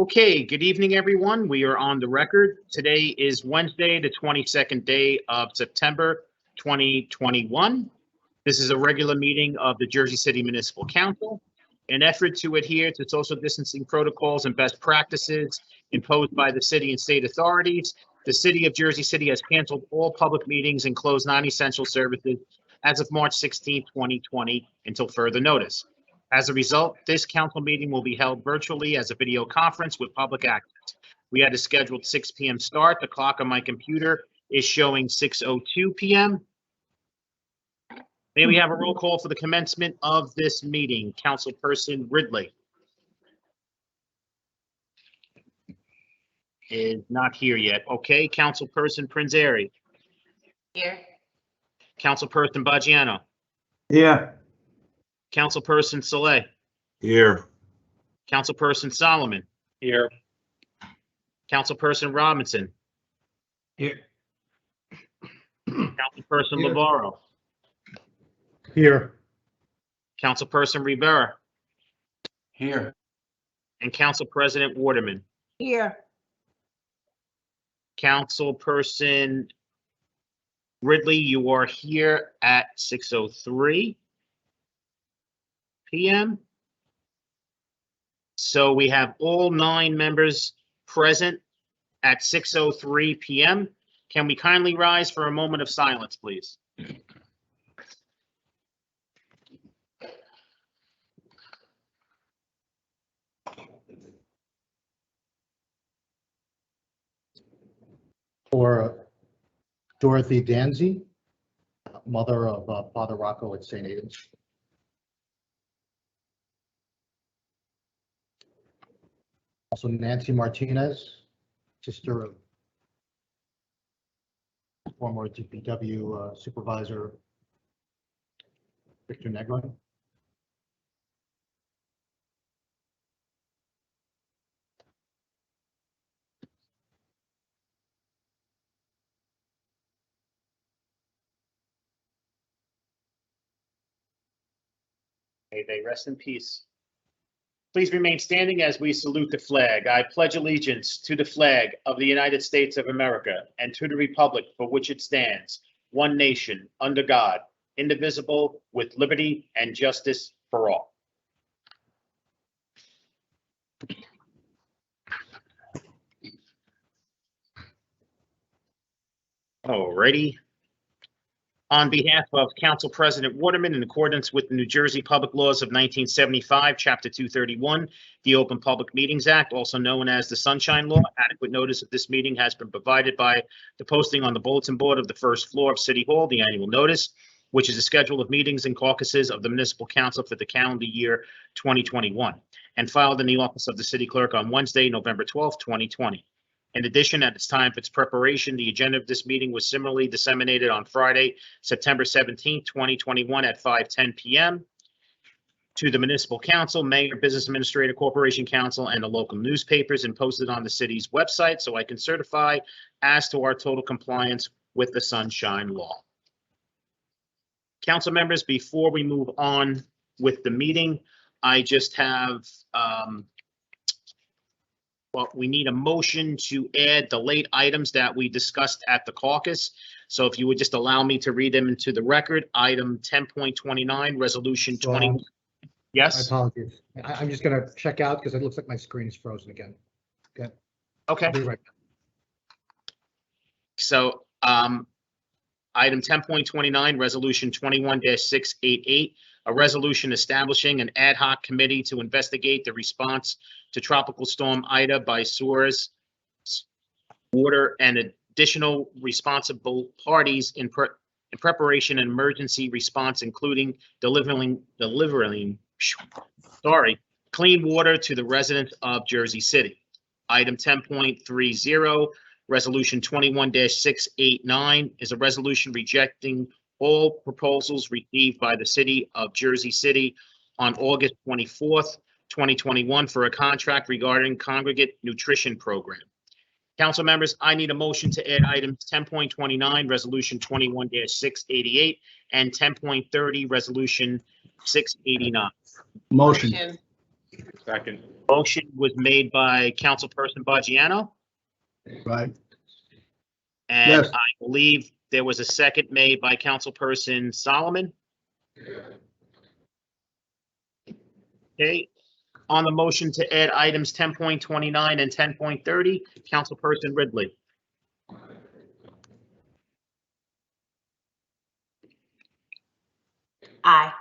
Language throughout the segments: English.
Okay, good evening, everyone. We are on the record. Today is Wednesday, the 22nd day of September 2021. This is a regular meeting of the Jersey City Municipal Council. In an effort to adhere to social distancing protocols and best practices imposed by the city and state authorities, the city of Jersey City has canceled all public meetings and closed non-essential services as of March 16, 2020, until further notice. As a result, this council meeting will be held virtually as a video conference with public access. We had a scheduled 6 p.m. start. The clock on my computer is showing 6:02 p.m. May we have a roll call for the commencement of this meeting? Councilperson Ridley is not here yet. Okay, Councilperson Prinzeri. Here. Councilperson Baggiano. Yeah. Councilperson Saleh. Here. Councilperson Solomon. Here. Councilperson Robinson. Here. Councilperson Here. Lavarro. Here. Councilperson Rivera. Here. And Council President Waterman. Here. Councilperson Ridley, you are here at 6:03 p.m. So we have all 9 members present at 6:03 p.m. Can we kindly rise for a moment of silence, please? For Dorothy Danzy, mother of Father Rocco at St. Aidan's. Also Nancy Martinez, sister of former DPW supervisor Victor Negron. May they rest in peace. Please remain standing as we salute the flag. I pledge allegiance to the flag of the United States of America and to the republic for which it stands, one nation, under God, indivisible, with liberty and justice for all. Alrighty. On behalf of Council President Waterman, in accordance with the New Jersey Public Laws of 1975, Chapter 231, the Open Public Meetings Act, also known as the Sunshine Law, adequate notice of this meeting has been provided by the posting on the bulletin board of the first floor of City Hall, the annual notice, which is a schedule of meetings and caucuses of the Municipal Council for the calendar year 2021, and filed in the office of the City Clerk on Wednesday, November 12, 2020. In addition, at its time for its preparation, the agenda of this meeting was similarly disseminated on Friday, September 17, 2021 at 5:10 p.m. to the Municipal Council, Mayor, Business Administrator, Corporation Council, and the local newspapers, and posted on the city's website, so I can certify as to our total compliance with the Sunshine Law. Council members, before we move on with the meeting, I just have we need a motion to add the late items that we discussed at the caucus. So if you would just allow me to read them into the record. Item 10.29, resolution 20. Yes. My apologies. I'm just going to check out because it looks like my screen is frozen again. Okay. Okay. I'll be right back. So item 10.29, resolution 21-688, a resolution establishing an ad hoc committee to investigate the response to Tropical Storm Ida by Source Water and additional responsible parties in preparation and emergency response, including delivering clean water to the residents of Jersey City. Item 10.30, resolution 21-689 is a resolution rejecting all proposals received by the city of Jersey City on August 24th, 2021 for a contract regarding congregate nutrition program. Council members, I need a motion to add items 10.29, resolution 21-688, and 10.30, resolution 689. Motion. Second. Motion was made by Councilperson Baggiano, Right. and Yes. I believe there was a second made by Councilperson Solomon. Okay, on the motion to add items 10.29 and 10.30, Councilperson Ridley. Aye.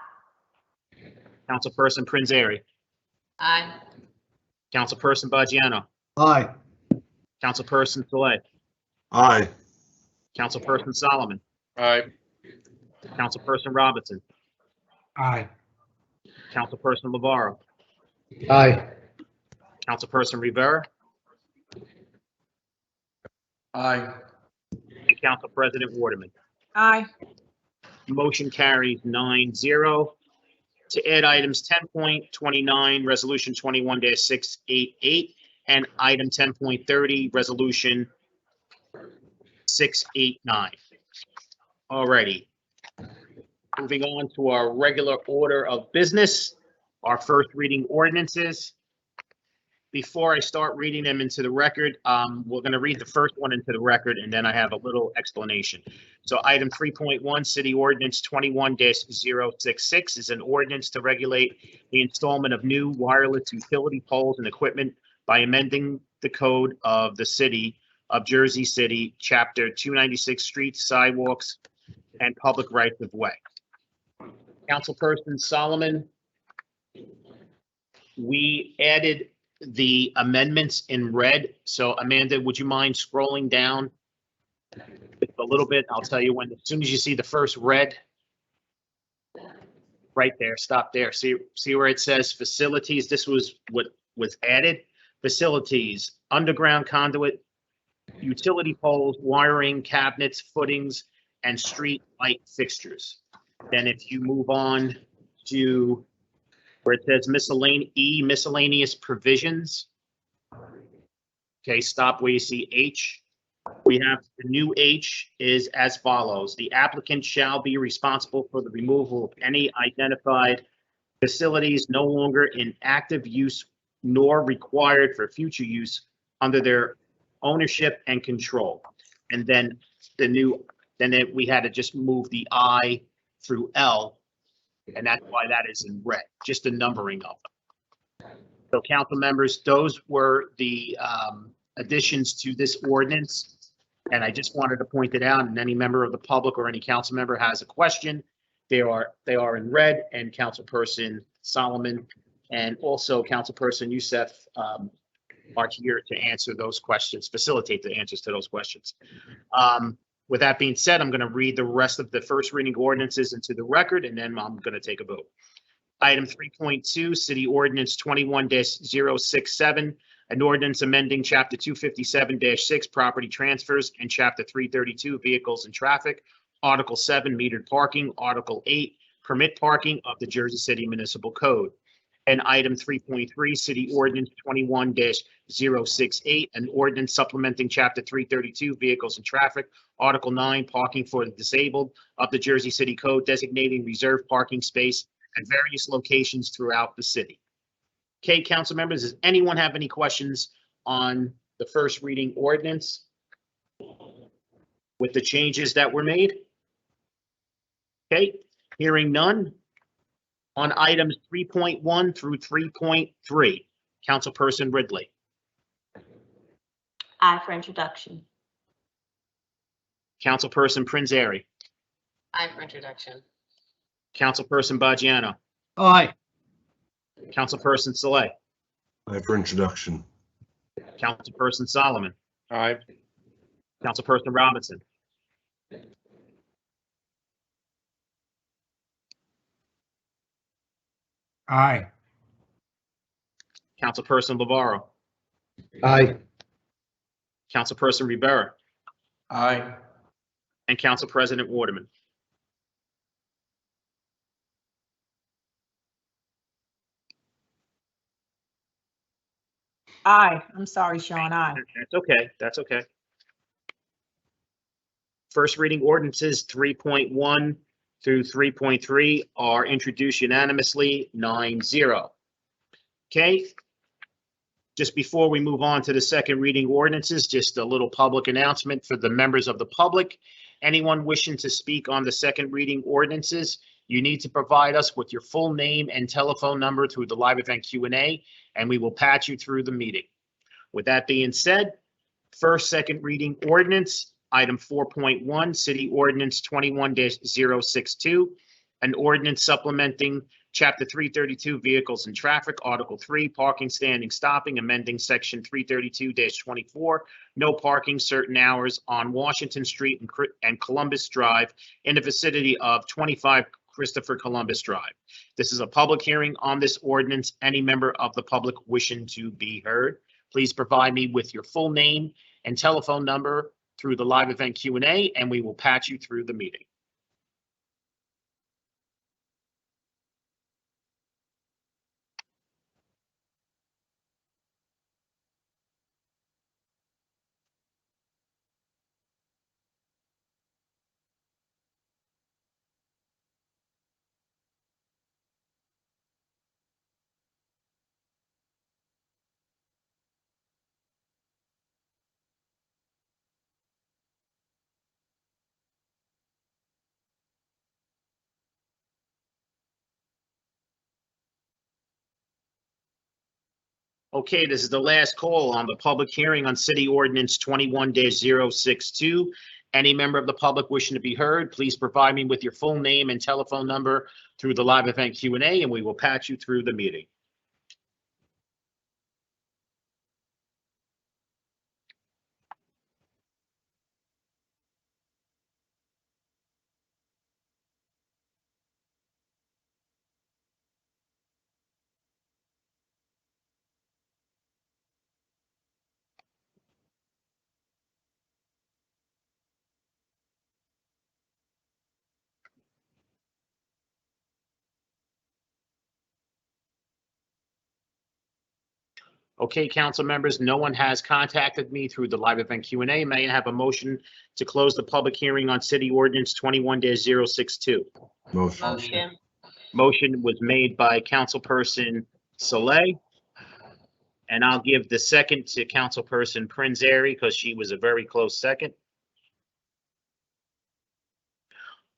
Councilperson Prinzary. Aye. Councilperson Baggiano. Aye. Councilperson Saleh. Aye. Councilperson Solomon. Aye. Councilperson Robinson. Aye. Councilperson Lavaro. Aye. Councilperson Rivera. Aye. And Council President Waterman. Aye. Motion carries 9-0. To add items 10.29, Resolution 21-688, and item 10.30, Resolution 689. Alrighty. Moving on to our regular order of business, our first reading ordinances. Before I start reading them into the record, we're going to read the first one into the record, and then I have a little explanation. So item 3.1, City Ordinance 21-066 is an ordinance to regulate the installment of new wireless utility poles and equipment by amending the code of the City of Jersey City, Chapter 296, Streets, Sidewalks, and Public Rights of Way. Councilperson Solomon, we added the amendments in red. So Amanda, would you mind scrolling down a little bit? I'll tell you when, as soon as you see the first red, right there, stop there. See where it says facilities? This was what was added. Facilities, underground conduit, utility poles, wiring, cabinets, footings, and street light fixtures. Then if you move on to where it says miscellaneous provisions. Okay, stop where you see H. We have the new H is as follows. The applicant shall be responsible for the removal of any identified facilities no longer in active use nor required for future use under their ownership and control. And then we had to just move the I through L. And that's why that is in red, just the numbering of them. So council members, those were the additions to this ordinance. And I just wanted to point it out, and any member of the public or any council member has a question, they are in red, and Councilperson Solomon and also Councilperson Youssef are here to answer those questions, facilitate the answers to those questions. With that being said, I'm going to read the rest of the first reading ordinances into the record, and then I'm going to take a vote. Item 3.2, City Ordinance 21-067, an ordinance amending Chapter 257-6, Property Transfers, and Chapter 332, Vehicles and Traffic, Article 7, Metered Parking, Article 8, Permit Parking of the Jersey City Municipal Code. And item 3.3, City Ordinance 21-068, an ordinance supplementing Chapter 332, Vehicles and Traffic, Article 9, Parking for the Disabled of the Jersey City Code, designating reserved parking space at various locations throughout the city. Okay, council members, does anyone have any questions on the first reading ordinance with the changes that were made? Okay, hearing none. On items 3.1 through 3.3, Councilperson Ridley. Aye for introduction. Councilperson Prinzary. Aye for introduction. Councilperson Baggiano. Aye. Councilperson Saleh. Aye for introduction. Councilperson Solomon. Aye. Councilperson Robinson. Aye. Councilperson Lavaro. Aye. Councilperson Rivera. Aye. And Council President Waterman. Aye. I'm sorry, Sean. Aye. That's okay. That's okay. First reading ordinances 3.1 through 3.3 are introduced unanimously, 9-0. Okay. Just before we move on to the second reading ordinances, just a little public announcement for the members of the public. Anyone wishing to speak on the second reading ordinances, you need to provide us with your full name and telephone number through the live event Q&A, and we will patch you through the meeting. With that being said, first, second reading ordinance, item 4.1, City Ordinance 21-062, an ordinance supplementing Chapter 332, Vehicles and Traffic, Article 3, Parking, Standing, Stopping, amending Section 332-24, no parking certain hours on Washington Street and Columbus Drive in the vicinity of 25 Christopher Columbus Drive. This is a public hearing on this ordinance. Any member of the public wishing to be heard, please provide me with your full name and telephone number through the live event Q&A, and we will patch you through the meeting. Okay, this is the last call on the public hearing on City Ordinance 21-062. Any member of the public wishing to be heard, please provide me with your full name and telephone number through the live event Q&A, and we will patch you through the meeting. Okay, council members, no one has contacted me through the live event Q&A. May I have a motion to close the public hearing on City Ordinance 21-062? Motion. Motion was made by Councilperson Saleh, and I'll give the second to Councilperson Prinzary because she was a very close second.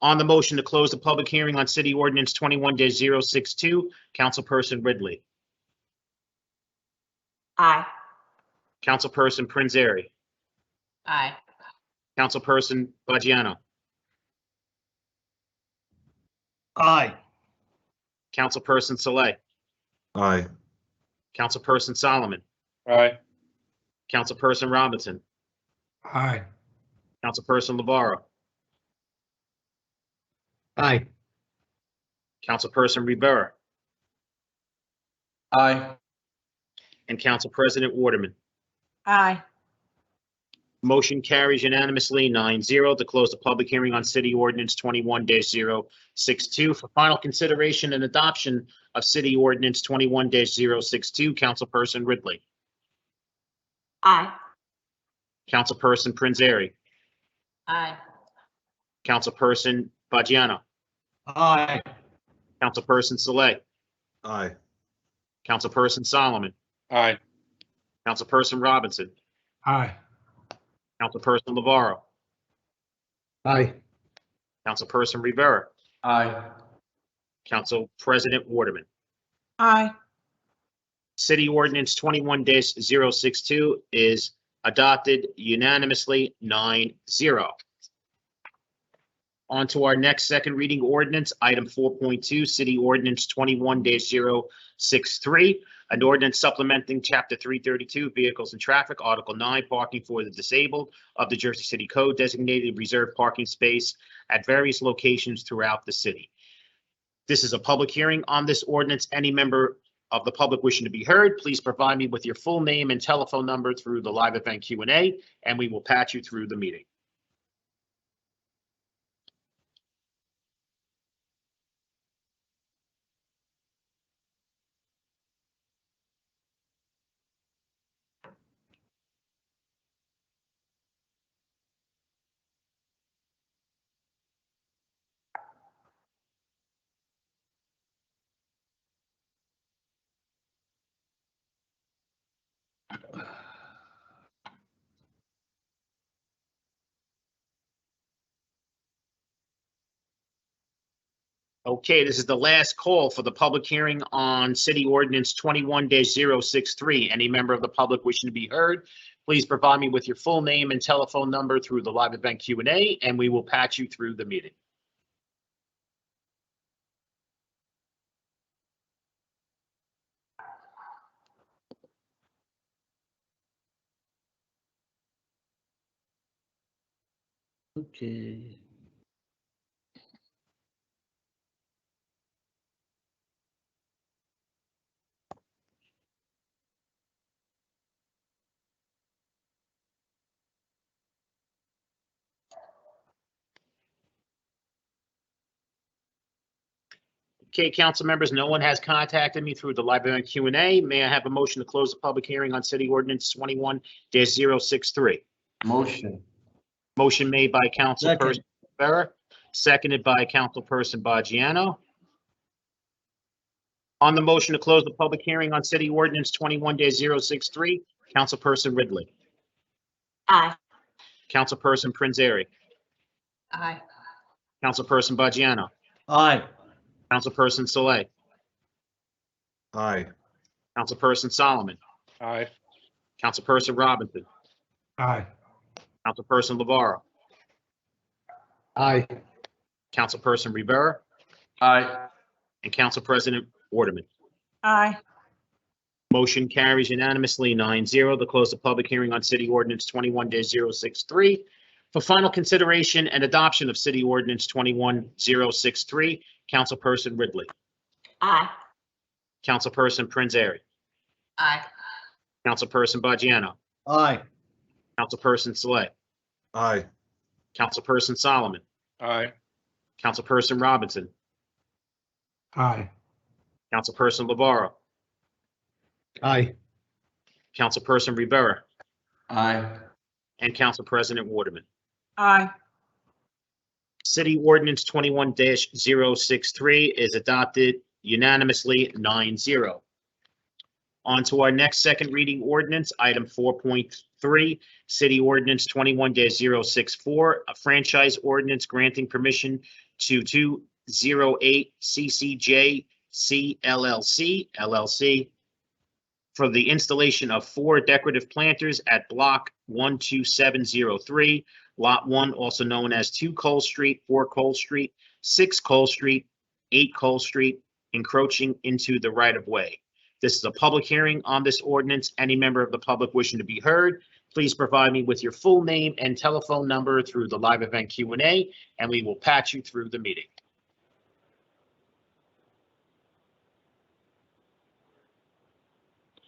On the motion to close the public hearing on City Ordinance 21-062, Councilperson Ridley. Aye. Councilperson Prinzary. Aye. Councilperson Baggiano. Aye. Councilperson Saleh. Aye. Councilperson Solomon. Aye. Councilperson Robinson. Aye. Councilperson Lavarro. Aye. Councilperson Rivera. Aye. And Council President Waterman. Aye. Motion carries unanimously 9-0 to close the public hearing on City Ordinance 21-062. For final consideration and adoption of City Ordinance 21-062, Councilperson Ridley. Aye. Councilperson Prinzary. Aye. Councilperson Baggiano. Aye. Councilperson Saleh. Aye. Councilperson Solomon. Aye. Councilperson Robinson. Aye. Councilperson Lavarro. Aye. Councilperson Rivera. Aye. Council President Waterman. Aye. City Ordinance 21-062 is adopted unanimously 9-0. On to our next second reading ordinance, item 4.2, City Ordinance 21-063, an ordinance supplementing Chapter 332, Vehicles and Traffic, Article 9, Parking for the Disabled of the Jersey City Code, designated reserved parking space at various locations throughout the city. This is a public hearing on this ordinance. Any member of the public wishing to be heard, please provide me with your full name and telephone number through the live event Q&A, and we will patch you through the meeting. Okay, this is the last call for the public hearing on City Ordinance 21-063. Any member of the public wishing to be heard, please provide me with your full name and telephone number through the live event Q&A, and we will patch you through the meeting. Okay. Okay, council members, no one has contacted me through the live event Q&A. May I have a motion to close the public hearing on City Ordinance 21-063? Motion. Motion made by Councilperson Rivera, seconded by Councilperson Baggiano. On the motion to close the public hearing on City Ordinance 21-063, Councilperson Ridley, Aye. Councilperson Prinzary, Aye. Councilperson Baggiano, Aye. Councilperson Saleh, Aye. Councilperson Solomon, Aye. Councilperson Robinson, Aye. Councilperson Lavarro, Aye. Councilperson Rivera, Aye. and Council President Waterman. Aye. Motion carries unanimously 9-0 to close the public hearing on City Ordinance 21-063. For final consideration and adoption of City Ordinance 21-063, Councilperson Ridley, Aye. Councilperson Prinzary, Aye. Councilperson Baggiano, Aye. Councilperson Saleh, Aye. Councilperson Solomon, Aye. Councilperson Robinson, Aye. Councilperson Lavarro, Aye. Councilperson Rivera, Aye. and Council President Waterman. Aye. City Ordinance 21-063 is adopted unanimously 9-0. On to our next second reading ordinance, item 4.3, City Ordinance 21-064, a franchise ordinance granting permission to 208 CCJ LLC for the installation of 4 decorative planters at Block 12703, Lot 1, also known as 2 Cole Street, 4 Cole Street, 6 Cole Street, 8 Cole Street, encroaching into the right-of-way. This is a public hearing on this ordinance. Any member of the public wishing to be heard, please provide me with your full name and telephone number through the live event Q&A, and we will patch you through the meeting.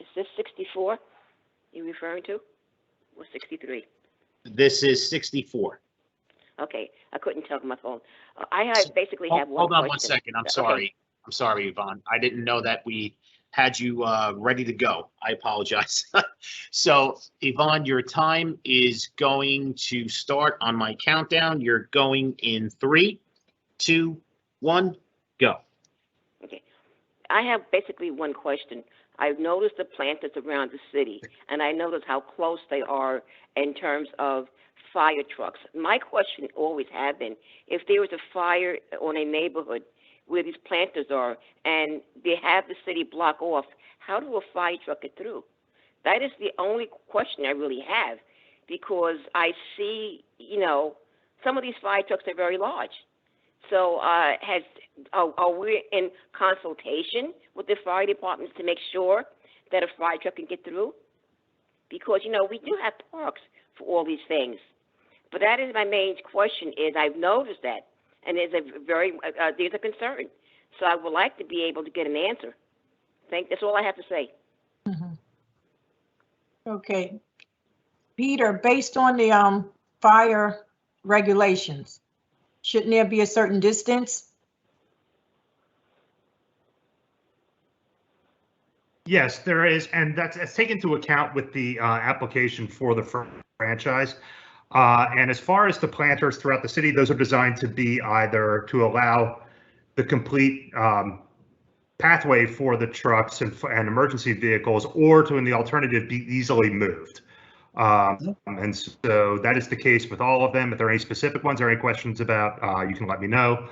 Is this 64 you're referring to, or 63? This is 64. Okay, I couldn't tell from my phone. I basically have one Hold on question. 1 second. I'm Okay. sorry. I'm sorry, Yvonne. I didn't know that we had you ready to go. I apologize. So, Yvonne, your time is going to start on my countdown. You're going in 3, 2, 1, go. Okay. I have basically one question. I've noticed the planters around the city, and I noticed how close they are in terms of fire trucks. My question always had been, if there was a fire on a neighborhood where these planters are, and they have the city block off, how do a fire truck get through? That is the only question I really have, because I see, some of these fire trucks are very large. So are we in consultation with the fire departments to make sure that a fire truck can get through? Because, we do have parks for all these things. But that is my main question is I've noticed that, and there's a concern. So I would like to be able to get an answer. That's all I have to say. Mhm. Okay. Peter, based on the fire regulations, shouldn't there be a certain distance? Yes, there is, and that's taken into account with the application for the franchise. And as far as the planters throughout the city, those are designed to be either to allow the complete pathway for the trucks and emergency vehicles, or to, in the alternative, be easily moved. And so that is the case with all of them. If there are any specific ones or any questions about, you can let me know.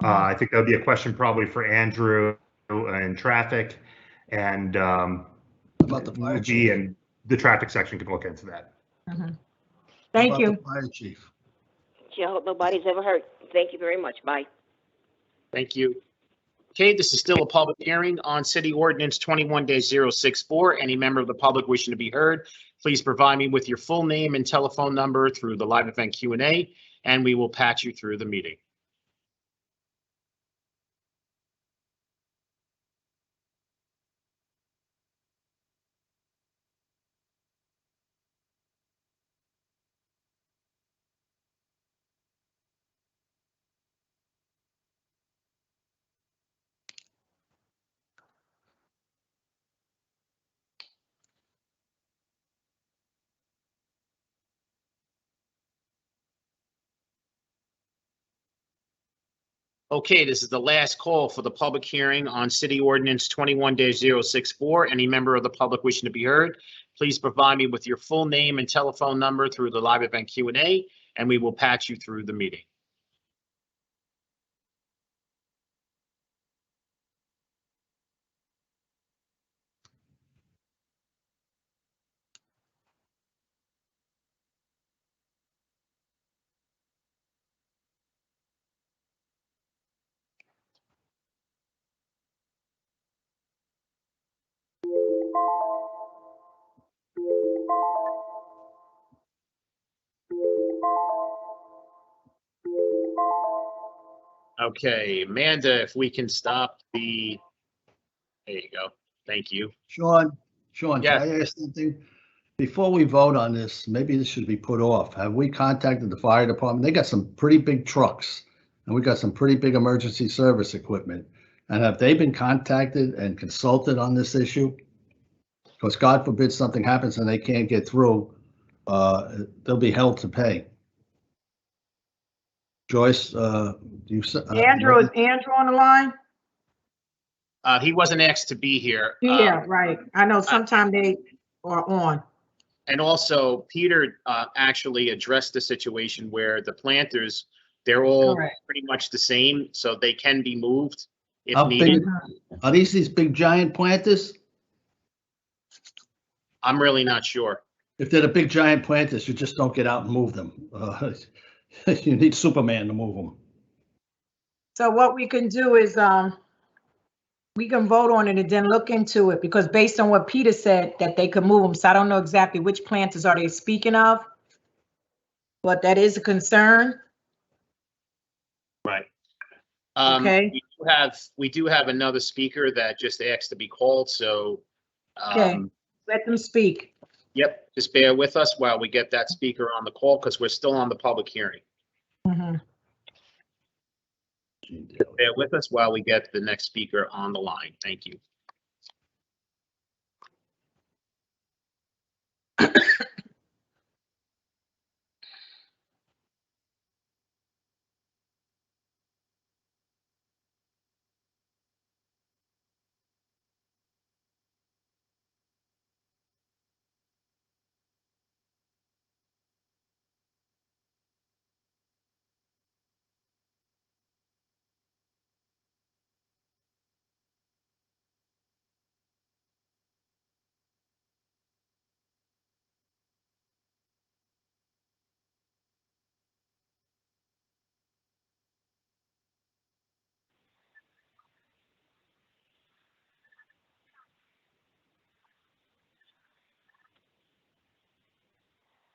I think that would be a question probably for Andrew and traffic, and About the fire chief. and the traffic section can look into that. Thank About you. the fire chief. Yeah, I hope nobody's ever hurt. Thank you very much. Bye. Thank you. Okay, this is still a public hearing on City Ordinance 21-064. Any member of the public wishing to be heard, please provide me with your full name and telephone number through the live event Q&A, and we will patch you through the meeting. Okay, this is the last call for the public hearing on City Ordinance 21-064. Any member of the public wishing to be heard, please provide me with your full name and telephone number through the live event Q&A, and we will patch you through the meeting. Okay, Amanda, if we can stop the, there you go. Thank you. Sean, Yes. can I ask something? Before we vote on this, maybe this should be put off. Have we contacted the fire department? They got some pretty big trucks and we got some pretty big emergency service equipment. And have they been contacted and consulted on this issue? Because God forbid something happens and they can't get through, they'll be held to pay. Joyce, Andrew, is Andrew on the line? He wasn't asked to be here. Yeah, right. I know sometimes they are on. And also, Peter actually addressed the situation where the planters, they're all Correct. pretty much the same, so they can be moved if How needed. big are these big giant planters? I'm really not sure. If they're the big giant planters, you just don't get out and move them. You need Superman to move them. So what we can do is, we can vote on it and then look into it, because based on what Peter said, that they could move them. So I don't know exactly which planters are they speaking of, but that is a concern. Right. Okay. We do have another speaker that just asked to be called, so. Okay. Let them speak. Yep, just bear with us while we get that speaker on the call, because we're still on the public hearing. Mhm. Bear with us while we get the next speaker on the line. Thank you.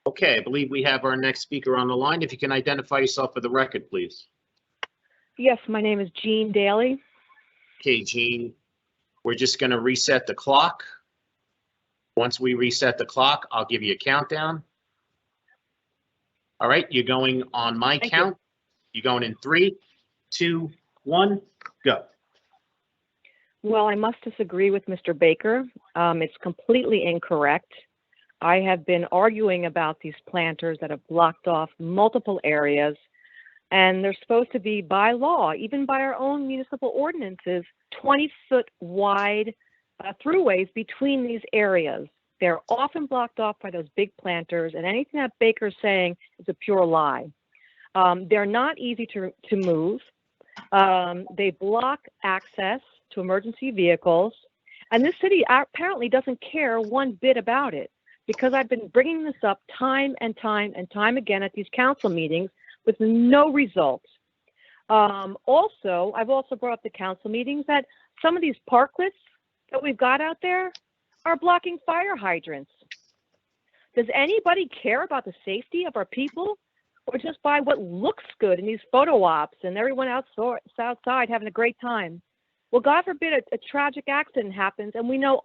Okay, I believe we have our next speaker on the line. If you can identify yourself for the record, please. Yes, my name is Jean Daly. Okay, Jean, we're just going to reset the clock. Once we reset the clock, I'll give you a countdown. All right, you're going on my count. You're going in 3, 2, 1, go. Well, I must disagree with Mr. Baker. It's completely incorrect. I have been arguing about these planters that have blocked off multiple areas, and they're supposed to be by law, even by our own municipal ordinances, 20-foot wide throughways between these areas. They're often blocked off by those big planters, and anything that Baker's saying is a pure lie. They're not easy to move. They block access to emergency vehicles, and this city apparently doesn't care one bit about it, because I've been bringing this up time and time and time again at these council meetings with no results. Also, I've also brought up the council meetings that some of these parklets that we've got out there are blocking fire hydrants. Does anybody care about the safety of our people, or just by what looks good in these photo ops and everyone outside having a great time? Well, God forbid a tragic accident happens and we know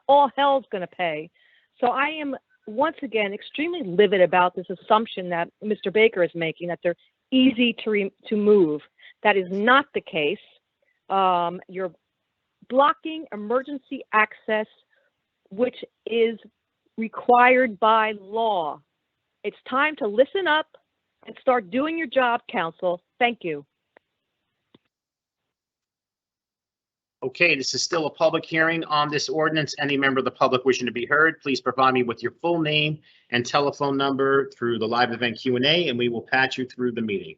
all hell's going to pay. So I am once again extremely livid about this assumption that Mr. Baker is making, that they're easy to move. That is not the case. You're blocking emergency access, which is required by law. It's time to listen up and start doing your job, council. Thank you. Okay, this is still a public hearing on this ordinance. Any member of the public wishing to be heard, please provide me with your full name and telephone number through the live event Q&A, and we will patch you through the meeting.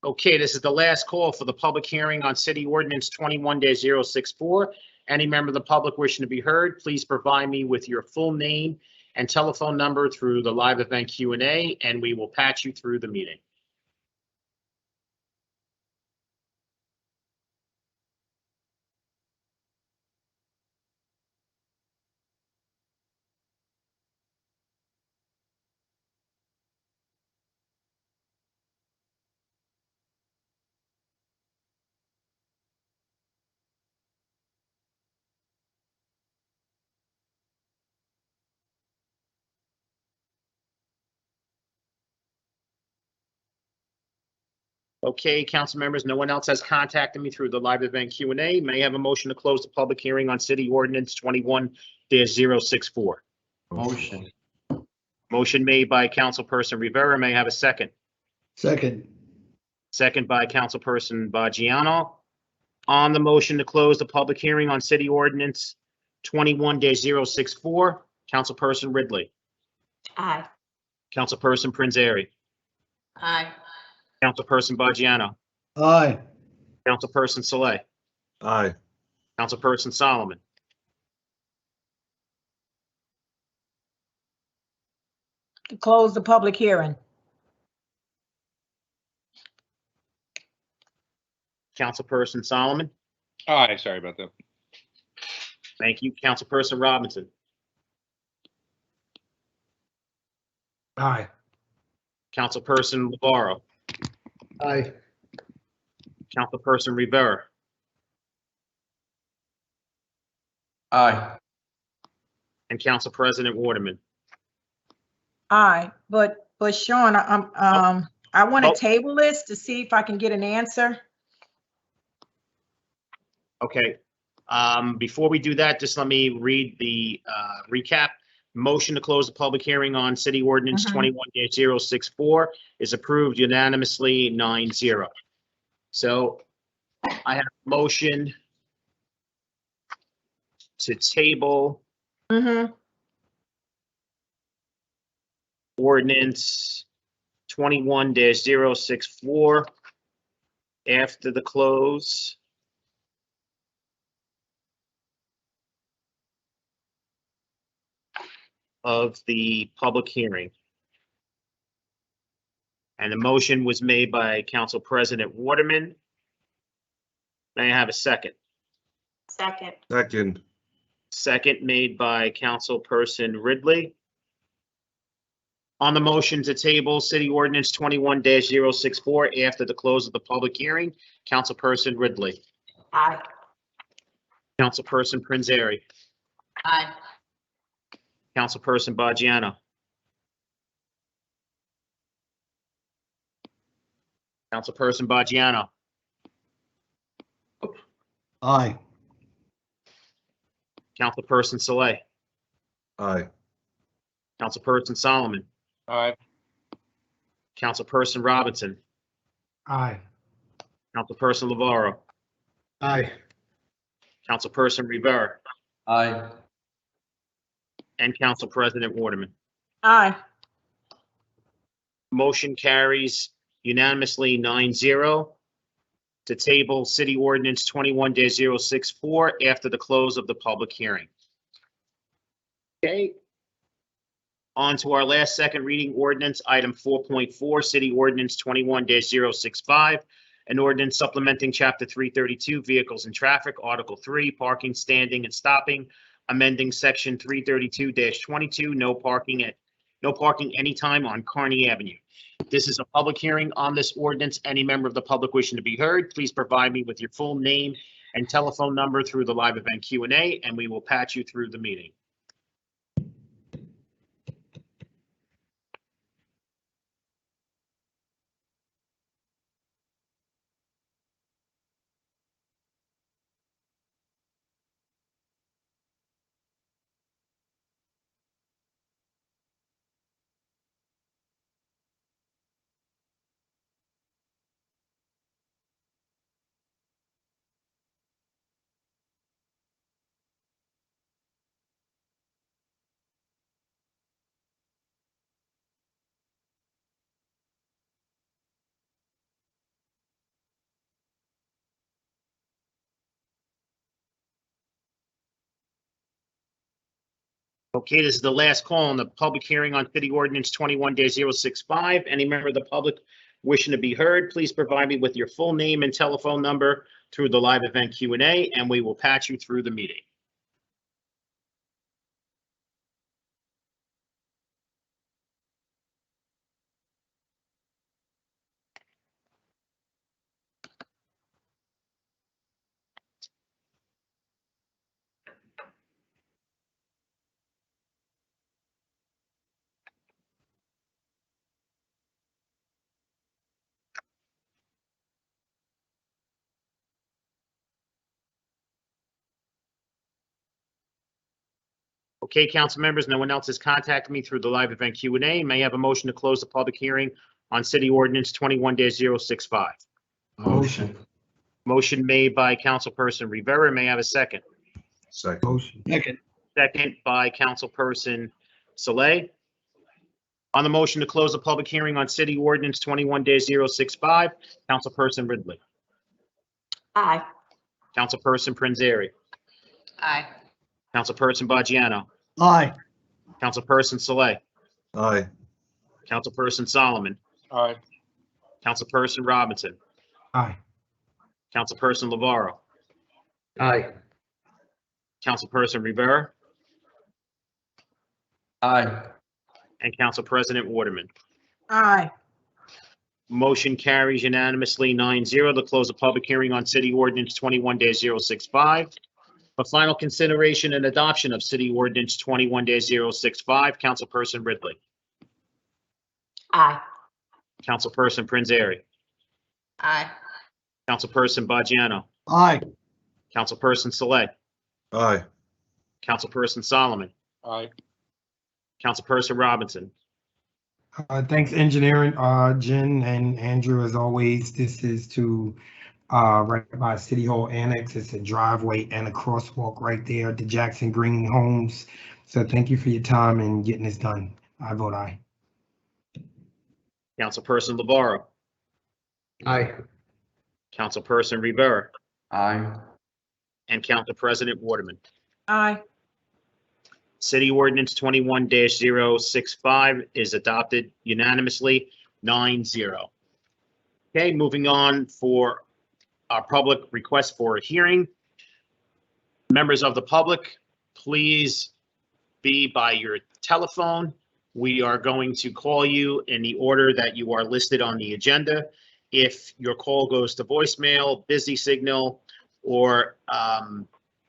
Okay, this is the last call for the public hearing on City Ordinance 21-064. Any member of the public wishing to be heard, please provide me with your full name and telephone number through the live event Q&A, and we will patch you through the meeting. Okay, council members, no one else has contacted me through the live event Q&A. May I have a motion to close the public hearing on City Ordinance 21-064? Motion. Motion made by Councilperson Rivera. May I have a second? Second. Second by Councilperson Baggiano. On the motion to close the public hearing on City Ordinance 21-064, Councilperson Ridley. Aye. Councilperson Prinzary. Aye. Councilperson Baggiano. Aye. Councilperson Saleh. Aye. Councilperson Solomon. To close the public hearing. Councilperson Solomon. Aye, sorry about that. Thank you. Councilperson Robinson. Aye. Councilperson LaBarro. Aye. Councilperson Rivera. Aye. And Council President Waterman. Aye, but Sean, I want Oh. to table this to see if I can get an answer. Okay. Before we do that, just let me read the recap. Motion to close the public hearing on City Ordinance 21-064 is approved unanimously 9-0. So I have a motion to table Ordinance 21-064 after the close of the public hearing. And the motion was made by Council President Waterman. May I have a second? Second. Second. Second made by Councilperson Ridley. On the motion to table City Ordinance 21-064 after the close of the public hearing, Councilperson Ridley. Aye. Councilperson Prinzary. Aye. Councilperson Baggiano. Councilperson Baggiano. Aye. Councilperson Saleh, Aye. Councilperson Solomon, Aye. Councilperson Robinson, Aye. Councilperson Navarro, Aye. Councilperson Rivera, Aye. and Council President Waterman. Aye. Motion carries unanimously 9-0 to table City Ordinance 21-064 after the close of the public hearing. Okay. On to our last second reading ordinance, item 4.4, City Ordinance 21-065, an ordinance supplementing Chapter 332, Vehicles and Traffic, Article 3, Parking, Standing, and Stopping, amending Section 332-22, no parking anytime on Kearney Avenue. This is a public hearing on this ordinance. Any member of the public wishing to be heard, please provide me with your full name and telephone number through the live event Q&A, and we will patch you through the meeting. Okay, this is the last call on the public hearing on City Ordinance 21-065. Any member of the public wishing to be heard, please provide me with your full name and telephone number through the live event Q&A, and we will patch you through the meeting. Okay, council members, no one else has contacted me through the live event Q&A. May I have a motion to close the public hearing on City Ordinance 21-065? Motion. Motion made by Councilperson Rivera. May I have a second? Second. Motion. Second. Second by Councilperson Saleh. On the motion to close the public hearing on City Ordinance 21-065, Councilperson Ridley, Aye. Councilperson Prinzary, Aye. Councilperson Baggiano, Aye. Councilperson Saleh, Aye. Councilperson Solomon, Aye. Councilperson Robinson, Aye. Councilperson Navarro, Aye. Councilperson Rivera, Aye. and Council President Waterman. Aye. Motion carries unanimously 9-0 to close the public hearing on City Ordinance 21-065. For final consideration and adoption of City Ordinance 21-065, Councilperson Ridley, Aye. Councilperson Prinzary, Aye. Councilperson Baggiano, Aye. Councilperson Saleh, Aye. Councilperson Solomon, Aye. Councilperson Robinson, Thanks, engineering, Jen and Andrew, as always. This is to right by City Hall Annex. It's a driveway and a crosswalk right there at the Jackson Green Homes. So thank you for your time and getting this done. I vote aye. Councilperson Navarro, Aye. Councilperson Rivera, Aye. and Council President Waterman. Aye. City Ordinance 21-065 is adopted unanimously, 9-0. Okay, moving on for our public request for a hearing. Members of the public, please be by your telephone. We are going to call you in the order that you are listed on the agenda. If your call goes to voicemail, busy signal, or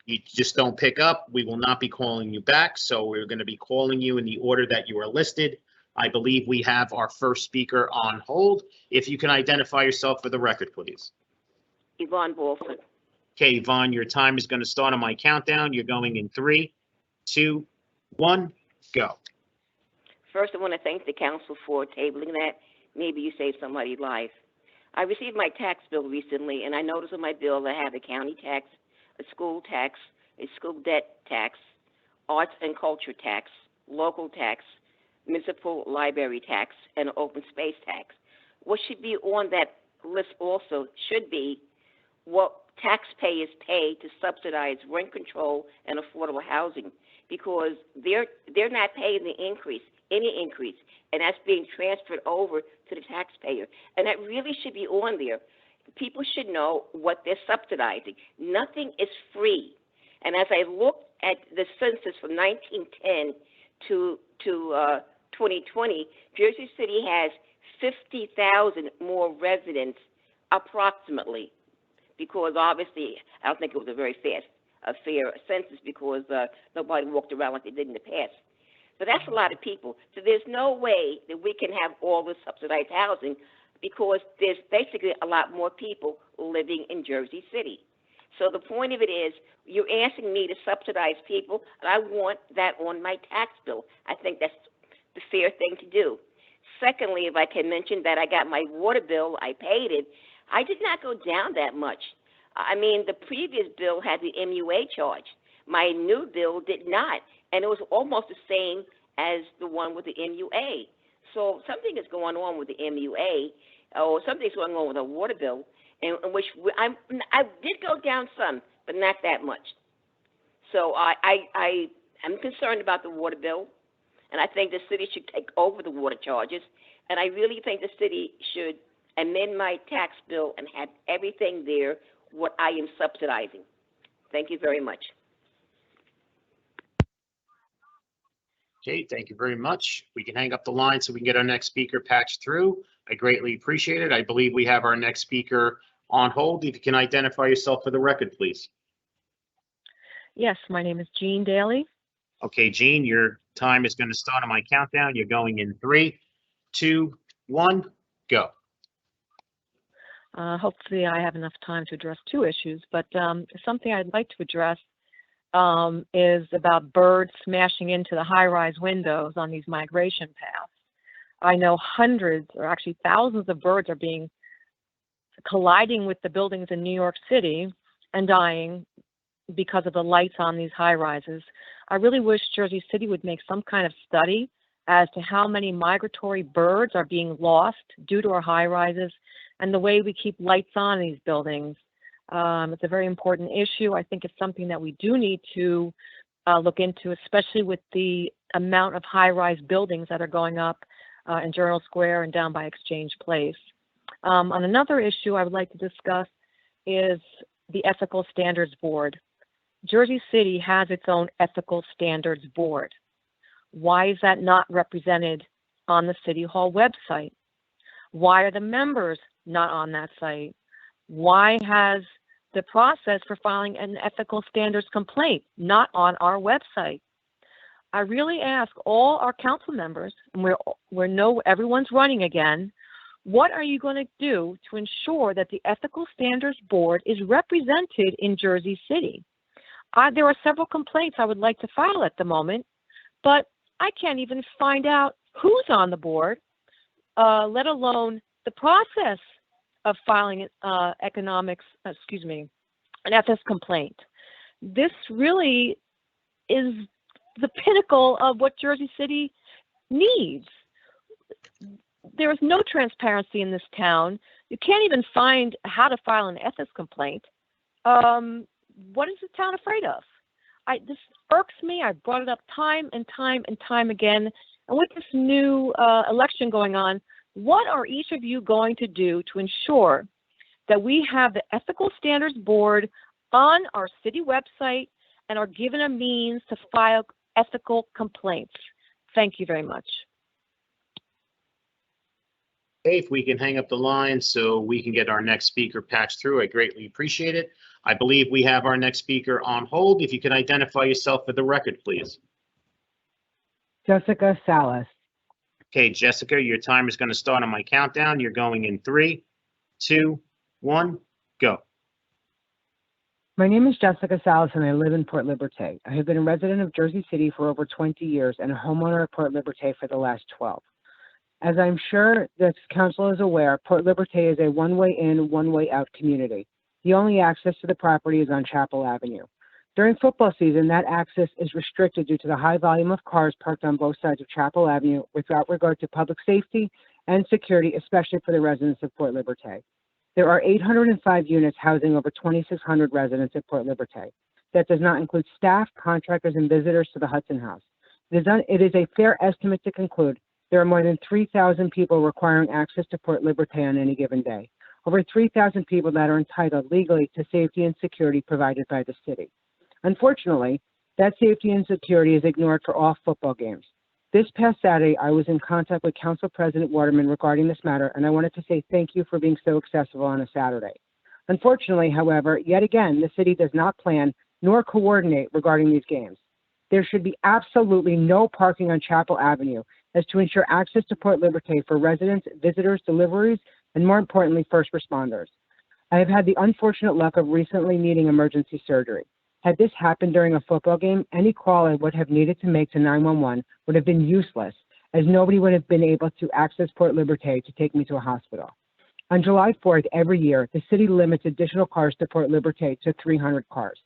you just don't pick up, we will not be calling you back. So we're going to be calling you in the order that you are listed. I believe we have our first speaker on hold. If you can identify yourself for the record, please. Yvonne Bolson. Okay, Yvonne, your time is going to start on my countdown. You're going in 3, 2, 1, go. First, I want to thank the council for tabling that. Maybe you saved somebody's life. I received my tax bill recently, and I noticed on my bill I have a county tax, a school debt tax, arts and culture tax, local tax, municipal library tax, and open space tax. What should be on that list also should be what taxpayers pay to subsidize rent control and affordable housing, because they're not paying any increase, and that's being transferred over to the taxpayer. And that really should be on there. People should know what they're subsidizing. Nothing is free. And as I look at the census from 1910 to 2020, Jersey City has 50,000 more residents approximately, because obviously I don't think it was a fair census, because nobody walked around like they did in the past. But that's a lot of people. So there's no way that we can have all this subsidized housing, because there's basically a lot more people living in Jersey City. So the point of it is, you're asking me to subsidize people, and I want that on my tax bill. I think that's the fair thing to do. Secondly, if I can mention that I got my water bill, I paid it. I did not go down that much. I mean, the previous bill had the MUA charge. My new bill did not, and it was almost the same as the one with the MUA. So something is going on with the MUA, or something's going on with the water bill, in which I did go down some, but not that much. So I'm concerned about the water bill, and I think the city should take over the water charges, and I really think the city should amend my tax bill and have everything there what I am subsidizing. Thank you very much. Okay, thank you very much. We can hang up the line so we can get our next speaker patched through. I greatly appreciate it. I believe we have our next speaker on hold. If you can identify yourself for the record, please. Yes, my name is Jean Daly. Okay, Jean, your time is going to start on my countdown. You're going in 3, 2, 1, go. Hopefully I have enough time to address 2 issues, but something I'd like to address is about birds smashing into the high-rise windows on these migration paths. I know hundreds, or actually thousands of birds are colliding with the buildings in New York City and dying because of the lights on these high-rises. I really wish Jersey City would make some kind of study as to how many migratory birds are being lost due to our high-rises and the way we keep lights on in these buildings. It's a very important issue. I think it's something that we do need to look into, especially with the amount of high-rise buildings that are going up in Journal Square and down by Exchange Place. On another issue I would like to discuss is the Ethical Standards Board. Jersey City has its own Ethical Standards Board. Why is that not represented on the City Hall website? Why are the members not on that site? Why has the process for filing an ethical standards complaint not on our website? I really ask all our council members, and we know everyone's running again, what are you going to do to ensure that the Ethical Standards Board is represented in Jersey City? There are several complaints I would like to file at the moment, but I can't even find out who's on the board, let alone the process of filing an ethics complaint. This really is the pinnacle of what Jersey City needs. There is no transparency in this town. You can't even find how to file an ethics complaint. What is the town afraid of? This irks me. I've brought it up time and time and time again. And with this new election going on, what are each of you going to do to ensure that we have the Ethical Standards Board on our city website and are given a means to file ethical complaints? Thank you very much. Okay, if we can hang up the line so we can get our next speaker patched through, I greatly appreciate it. I believe we have our next speaker on hold. If you can identify yourself for the record, please. Jessica Salas. Okay, Jessica, your time is going to start on my countdown. You're going in 3, 2, 1, go. My name is Jessica Salas and I live in Port Liberté. I have been a resident of Jersey City for over 20 years and a homeowner of Port Liberté for the last 12. As I'm sure this council is aware, Port Liberté is a one-way in, one-way out community. The only access to the property is on Chapel Avenue. During football season, that access is restricted due to the high volume of cars parked on both sides of Chapel Avenue without regard to public safety and security, especially for the residents of Port Liberté. There are 805 units housing over 2,600 residents at Port Liberté. That does not include staff, contractors, and visitors to the Hudson House. It is a fair estimate to conclude there are more than 3,000 people requiring access to Port Liberté on any given day. Over 3,000 people that are entitled legally to safety and security provided by the city. Unfortunately, that safety and security is ignored for all football games. This past Saturday, I was in contact with Council President Waterman regarding this matter, and I wanted to say thank you for being so accessible on a Saturday. Unfortunately, however, yet again, the city does not plan nor coordinate regarding these games. There should be absolutely no parking on Chapel Avenue as to ensure access to Port Liberté for residents, visitors, deliveries, and more importantly, first responders. I have had the unfortunate luck of recently needing emergency surgery. Had this happened during a football game, any call I would have needed to make to 911 would have been useless, as nobody would have been able to access Port Liberté to take me to a hospital. On July 4th every year, the city limits additional cars to Port Liberté to 300 cars.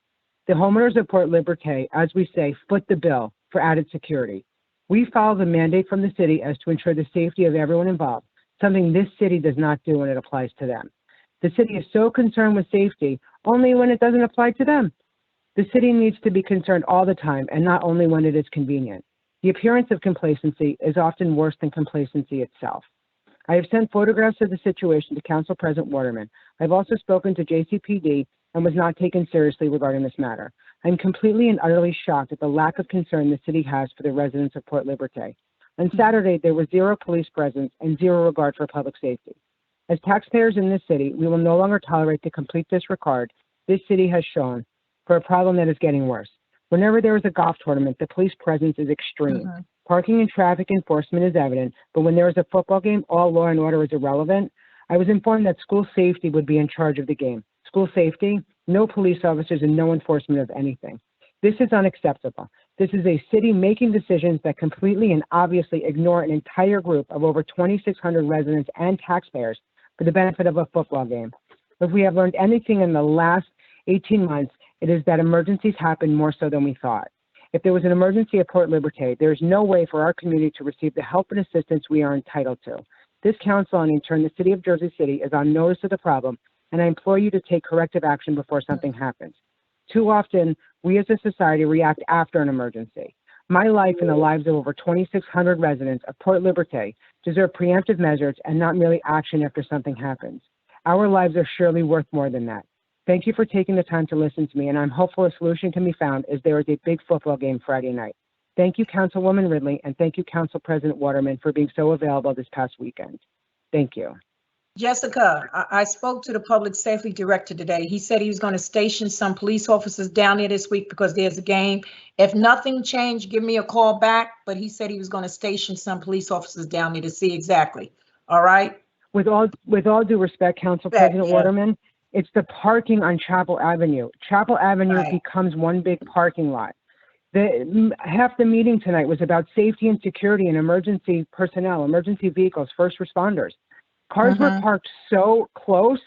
The homeowners of Port Liberté, as we say, foot the bill for added security. We follow the mandate from the city as to ensure the safety of everyone involved, something this city does not do when it applies to them. The city is so concerned with safety only when it doesn't apply to them. The city needs to be concerned all the time and not only when it is convenient. The appearance of complacency is often worse than complacency itself. I have sent photographs of the situation to Council President Waterman. I've also spoken to JCPD and was not taken seriously regarding this matter. I'm completely and utterly shocked at the lack of concern the city has for the residents of Port Liberté. On Saturday, there was zero police presence and zero regard for public safety. As taxpayers in this city, we will no longer tolerate the complete disregard this city has shown for a problem that is getting worse. Whenever there is a golf tournament, the police presence is extreme. Parking and traffic enforcement is evident, but when there is a football game, all law and order is irrelevant. I was informed that school safety would be in charge of the game. School safety, no police officers, and no enforcement of anything. This is unacceptable. This is a city making decisions that completely and obviously ignore an entire group of over 2,600 residents and taxpayers for the benefit of a football game. If we have learned anything in the last 18 months, it is that emergencies happen more so than we thought. If there was an emergency at Port Liberté, there is no way for our community to receive the help and assistance we are entitled to. This council, and in turn the city of Jersey City, is on notice of the problem, and I implore you to take corrective action before something happens. Too often, we as a society react after an emergency. My life and the lives of over 2,600 residents of Port Liberté deserve preemptive measures and not merely action after something happens. Our lives are surely worth more than that. Thank you for taking the time to listen to me, and I'm hopeful a solution can be found as there is a big football game Friday night. Thank you, Councilwoman Ridley, and thank you, Council President Waterman, for being so available this past weekend. Thank you. Jessica, I spoke to the public safety director today. He said he was going to station some police officers down there this week because there's a game. If nothing changed, give me a call back, but he said he was going to station some police officers down there to see exactly. All right? With all due respect, Council President Waterman, it's the parking on Chapel Avenue. Chapel Avenue becomes one big parking lot. Half the meeting tonight was about safety and security and emergency personnel, emergency vehicles, first responders. Cars were parked so close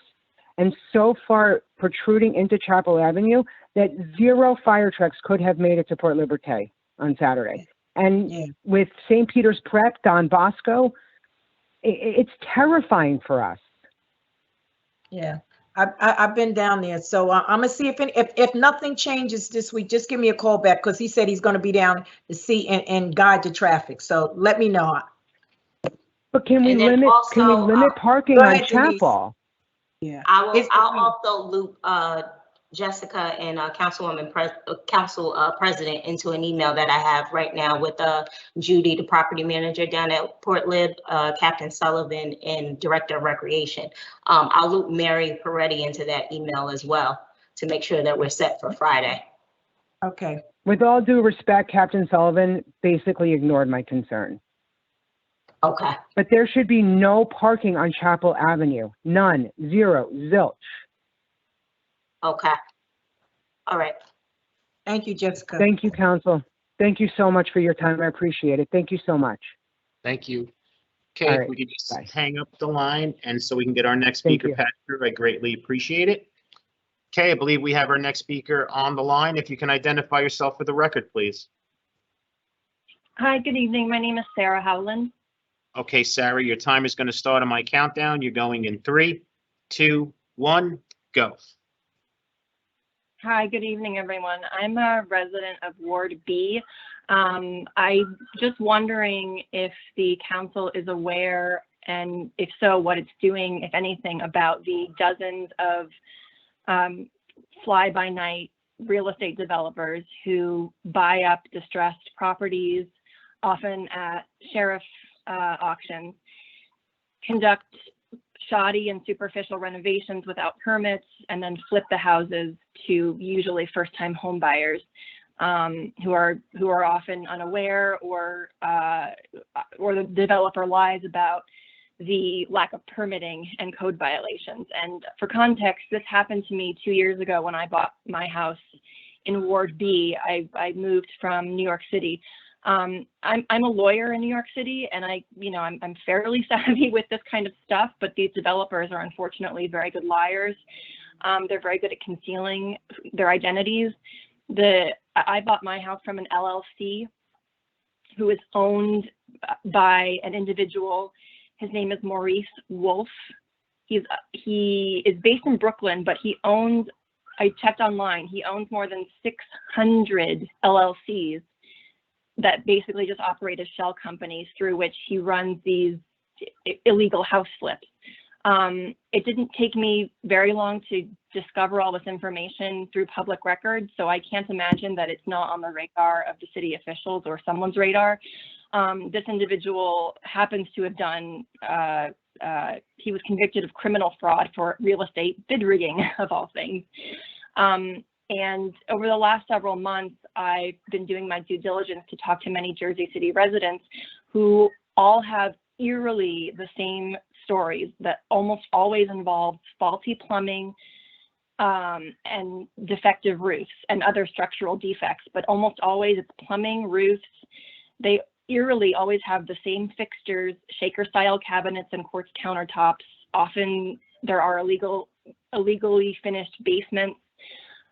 and so far protruding into Chapel Avenue that zero fire trucks could have made it to Port Liberté on Saturday. And with St. Peter's Prep, Don Bosco, it's terrifying for us. Yeah. I've been down there, so I'm gonna see if nothing changes this week. Just give me a call back because he said he's going to be down to see and guide the traffic. So let me know. But can we limit parking on Chapel? Yeah, I'll also loop Jessica and Council President into an email that I have right now with Judy, the property manager down at Port Lib, Captain Sullivan, and Director of Recreation. I'll loop Mary Peretti into that email as well to make sure that we're set for Friday. Okay. With all due respect, Captain Sullivan basically ignored my concern. Okay. But there should be no parking on Chapel Avenue. None. Zero. Zilch. Okay. All right. Thank you, Jessica. Thank you, council. Thank you so much for your time. I appreciate it. Thank you so much. Thank you. All Okay, if right, we could just bye. hang up the line and so we can get our next Thank speaker you. patched through, I greatly appreciate it. Okay, I believe we have our next speaker on the line. If you can identify yourself for the record, please. Hi, good evening. My name is Sarah Howland. Okay, Sarah, your time is going to start on my countdown. You're going in 3, 2, 1, go. Hi, good evening, everyone. I'm a resident of Ward B. I'm just wondering if the council is aware, and if so, what it's doing, if anything, about the dozens of fly-by-night real estate developers who buy up distressed properties, often at sheriff auctions, conduct shoddy and superficial renovations without permits, and then flip the houses to usually first-time home buyers who are often unaware, or the developer lies about the lack of permitting and code violations. And for context, this happened to me 2 years ago when I bought my house in Ward B. I moved from New York City. I'm a lawyer in New York City, and I'm fairly savvy with this kind of stuff, but these developers are unfortunately very good liars. They're very good at concealing their identities. I bought my house from an LLC who is owned by an individual. His name is Maurice Wolf. He is based in Brooklyn, but he owns, I checked online, he owns more than 600 LLCs that basically just operate as shell companies through which he runs these illegal house flips. It didn't take me very long to discover all this information through public records, so I can't imagine that it's not on the radar of the city officials or someone's radar. This individual happens to have done, he was convicted of criminal fraud for real estate bid rigging, of all things. And over the last several months, I've been doing my due diligence to talk to many Jersey City residents who all have eerily the same stories that almost always involve faulty plumbing and defective roofs and other structural defects, but almost always it's plumbing, roofs. They eerily always have the same fixtures, shaker-style cabinets and quartz countertops. Often there are illegally finished basements.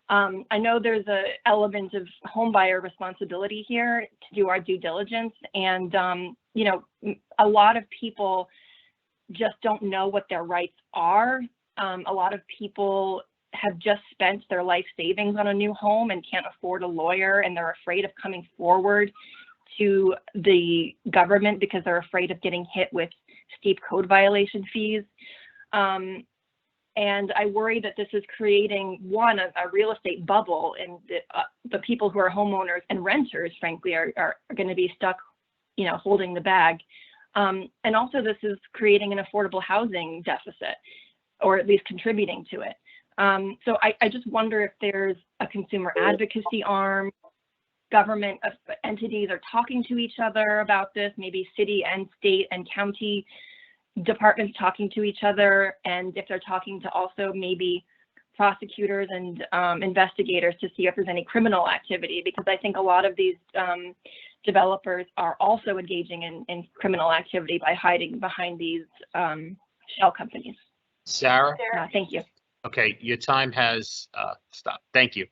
I know there's an element of home buyer responsibility here to do our due diligence, and a lot of people just don't know what their rights are. A lot of people have just spent their life savings on a new home and can't afford a lawyer, and they're afraid of coming forward to the government because they're afraid of getting hit with steep code violation fees. And I worry that this is creating, a real estate bubble, and the people who are homeowners and renters, frankly, are going to be stuck, holding the bag. And also this is creating an affordable housing deficit, or at least contributing to it. So I just wonder if there's a consumer advocacy arm, government entities are talking to each other about this, maybe city and state and county departments talking to each other, and if they're talking to also maybe prosecutors and investigators to see if there's any criminal activity, because I think a lot of these developers are also engaging in criminal activity by hiding behind these shell companies. Sarah? Thank you. Okay, your time has stopped. Thank you.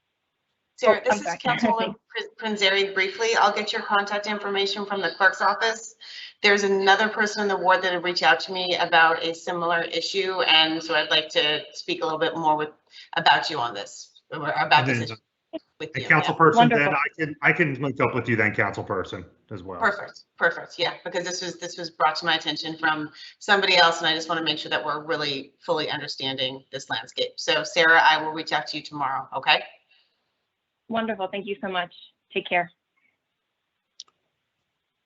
Sarah, Oh, this is Councilwoman Prinzeri. Briefly, I'll get your contact information from the clerk's office. There's another person in the ward that had reached out to me about a similar issue, and so I'd like to speak a little bit more about you on this, or about this issue with you. Councilperson, then I can link up with you then, councilperson, as well. Perfect. Yeah, because this was brought to my attention from somebody else, and I just want to make sure that we're really fully understanding this landscape. So Sarah, I will reach out to you tomorrow. Okay. Wonderful. Thank you so much. Take care.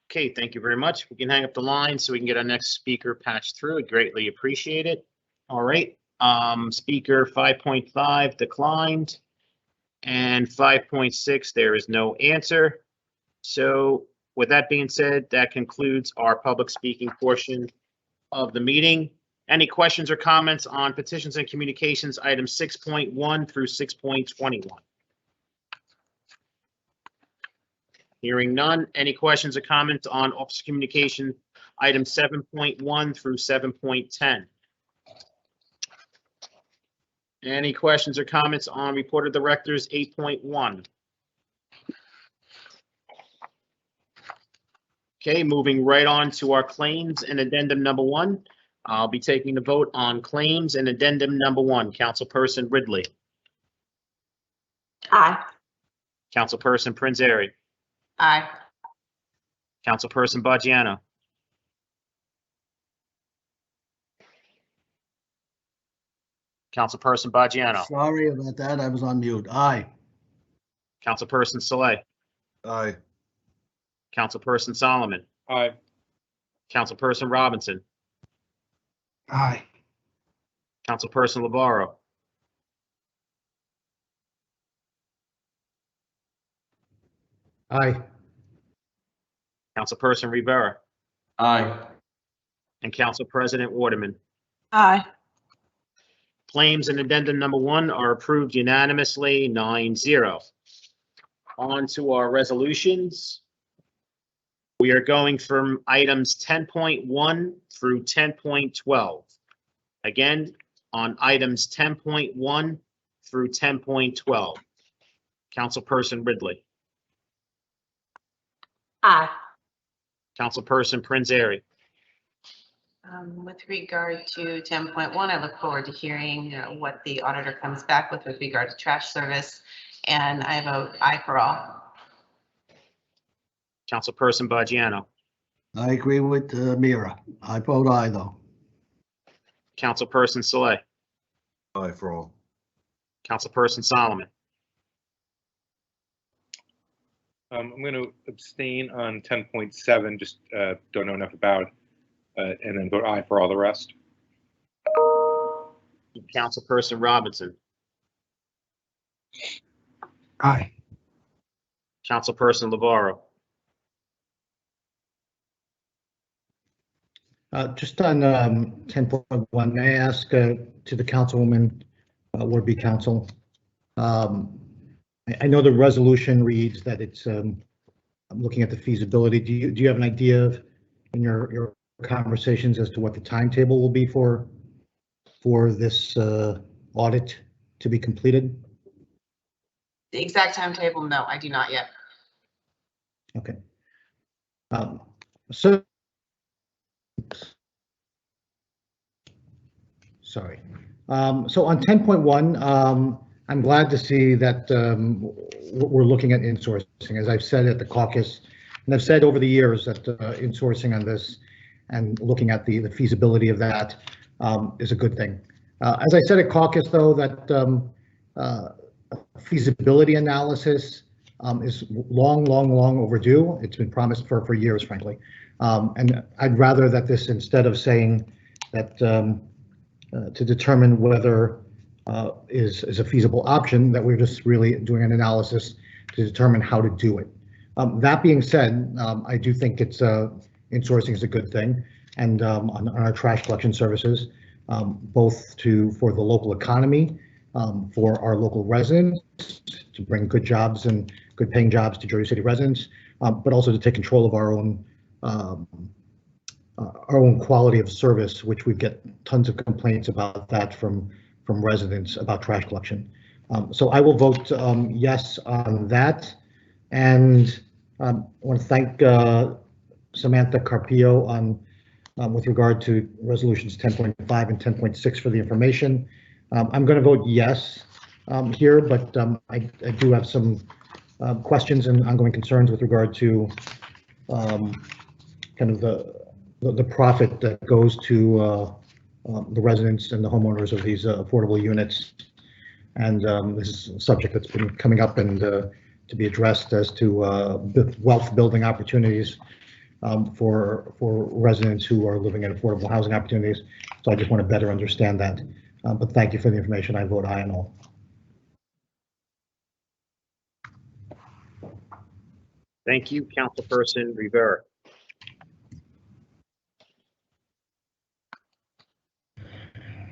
Okay, thank you very much. We can hang up the line so we can get our next speaker patched through. I greatly appreciate it. All right. Speaker 5.5 declined, and 5.6, there is no answer. So with that being said, that concludes our public speaking portion of the meeting. Any questions or comments on petitions and communications items 6.1 through 6.21? Hearing none. Any questions or comments on officer communication items 7.1 through 7.10? Any questions or comments on report of directors 8.1? Okay, moving right on to our claims and addendum number 1. I'll be taking the vote on claims and addendum number 1. Councilperson Ridley. Aye. Councilperson Prinzary. Aye. Councilperson Baggiano. Councilperson Baggiano. Sorry about that. I was on mute. Aye. Councilperson Saleh. Aye. Councilperson Solomon. Aye. Councilperson Robinson. Aye. Councilperson Lavarro. Aye. Councilperson Rivera. Aye. And Council President Waterman. Aye. Claims and addendum number 1 are approved unanimously, 9-0. On to our resolutions. We are going from items 10.1 through 10.12. Again, on items 10.1 through 10.12. Councilperson Ridley. Aye. Councilperson Prinzary. With regard to 10.1, I look forward to hearing what the auditor comes back with regard to trash service, and I vote aye for all. Councilperson Baggiano. I agree with Mira. I vote aye, though. Councilperson Saleh. Aye for all. Councilperson Solomon. I'm going to abstain on 10.7, just don't know enough about, and then vote aye for all the rest. Councilperson Robinson. Aye. Councilperson Lavarro. Just on 10.1, may I ask to the councilwoman, would-be council, I know the resolution reads that it's I'm looking at the feasibility. Do you have an idea of, in your conversations, as to what the timetable will be for this audit to be completed? The exact timetable, no, I do not yet. Okay. So, sorry. So on 10.1, I'm glad to see that we're looking at insourcing. As I've said at the caucus, and I've said over the years that insourcing on this and looking at the feasibility of that is a good thing. As I said at caucus, though, that feasibility analysis is long overdue. It's been promised for years, frankly. And I'd rather that this, instead of saying that to determine whether is a feasible option, that we're just really doing an analysis to determine how to do it. That being said, I do think it's insourcing is a good thing, and on our trash collection services, both for the local economy, for our local residents, to bring good jobs and good paying jobs to Jersey City residents, but also to take control of our own quality of service, which we get tons of complaints about that from residents about trash collection. So I will vote yes on that. And I want to thank Samantha Carpio on with regard to resolutions 10.5 and 10.6 for the information. I'm going to vote yes here, but I do have some questions and ongoing concerns with regard to kind of the profit that goes to the residents and the homeowners of these affordable units. And this is a subject that's been coming up and to be addressed as to wealth building opportunities for residents who are living in affordable housing opportunities. So I just want to better understand that. But thank you for the information. I vote aye on all. Thank you, Councilperson Rivera.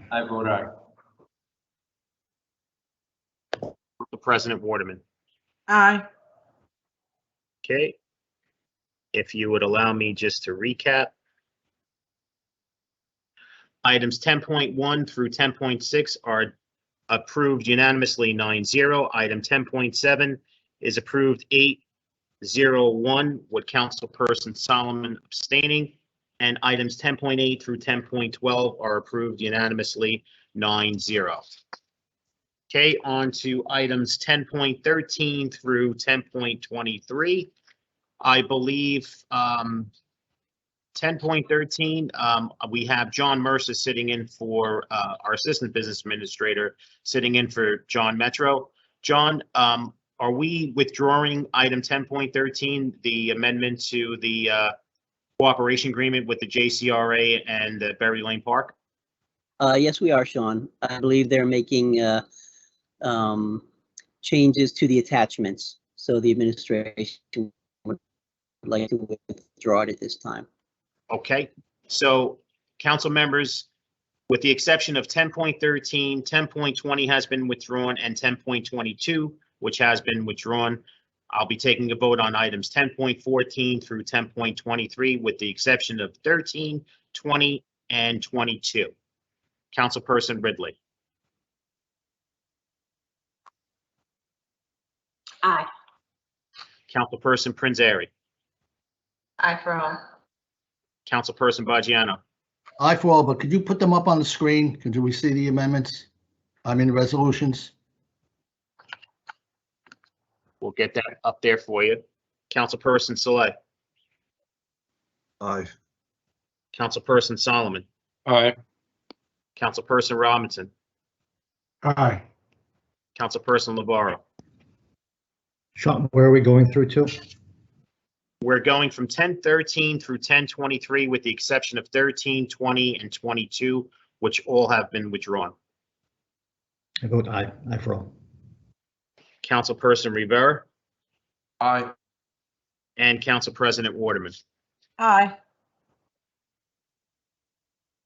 I vote aye. President Waterman. Aye. Okay, If you would allow me just to recap. Items 10.1 through 10.6 are approved unanimously 9-0. Item 10.7 is approved 8-0-1 with Councilperson Solomon abstaining. And items 10.8 through 10.12 are approved unanimously 9-0. Okay, on to items 10.13 through 10.23. I believe 10.13, we have John Mercer sitting in for our Assistant Business Administrator, sitting in for John Metro. John, are we withdrawing item 10.13, the amendment to the cooperation agreement with the JCRA and Berry Lane Park? Yes, we are, Sean. I believe they're making changes to the attachments, so the administration would like to withdraw it at this time. Okay, so council members, with the exception of 10.13, 10.20 has been withdrawn, and 10.22, which has been withdrawn, I'll be taking a vote on items 10.14 through 10.23, with the exception of 13, 20, and 22. Councilperson Ridley. Aye. Councilperson Prinzary. Aye for all. Councilperson Baggiano. Aye for all, but could you put them up on the screen? Could we see the amendments? I mean, the resolutions? We'll get that up there for you. Councilperson Saleh. Aye. Councilperson Solomon. Aye. Councilperson Robinson. Aye. Councilperson LeBarrow. Sean, where are we going through to? We're going from 10.13 through 10.23 with the exception of 13, 20, and 22, which all have been withdrawn. I vote aye. Aye for all. Councilperson Rivera Aye. and Council President Waterman. Aye.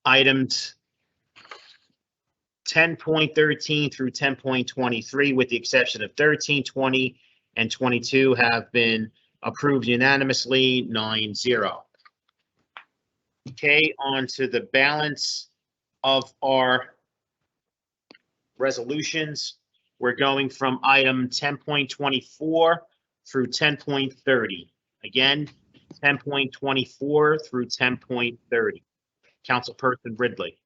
Items 10.13 through 10.23, with the exception of 13, 20, and 22, have been approved unanimously 9-0. Okay, on to the balance of our resolutions. We're going from item 10.24 through 10.30. Again, 10.24 through 10.30. Councilperson Ridley.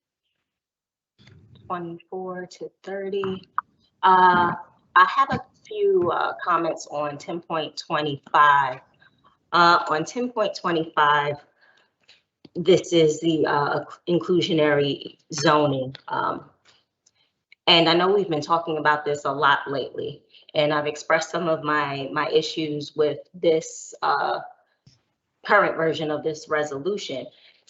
24 to 30. I have a few comments on 10.25. On 10.25, this is the inclusionary zoning. And I know we've been talking about this a lot lately, and I've expressed some of my issues with this current version of this resolution.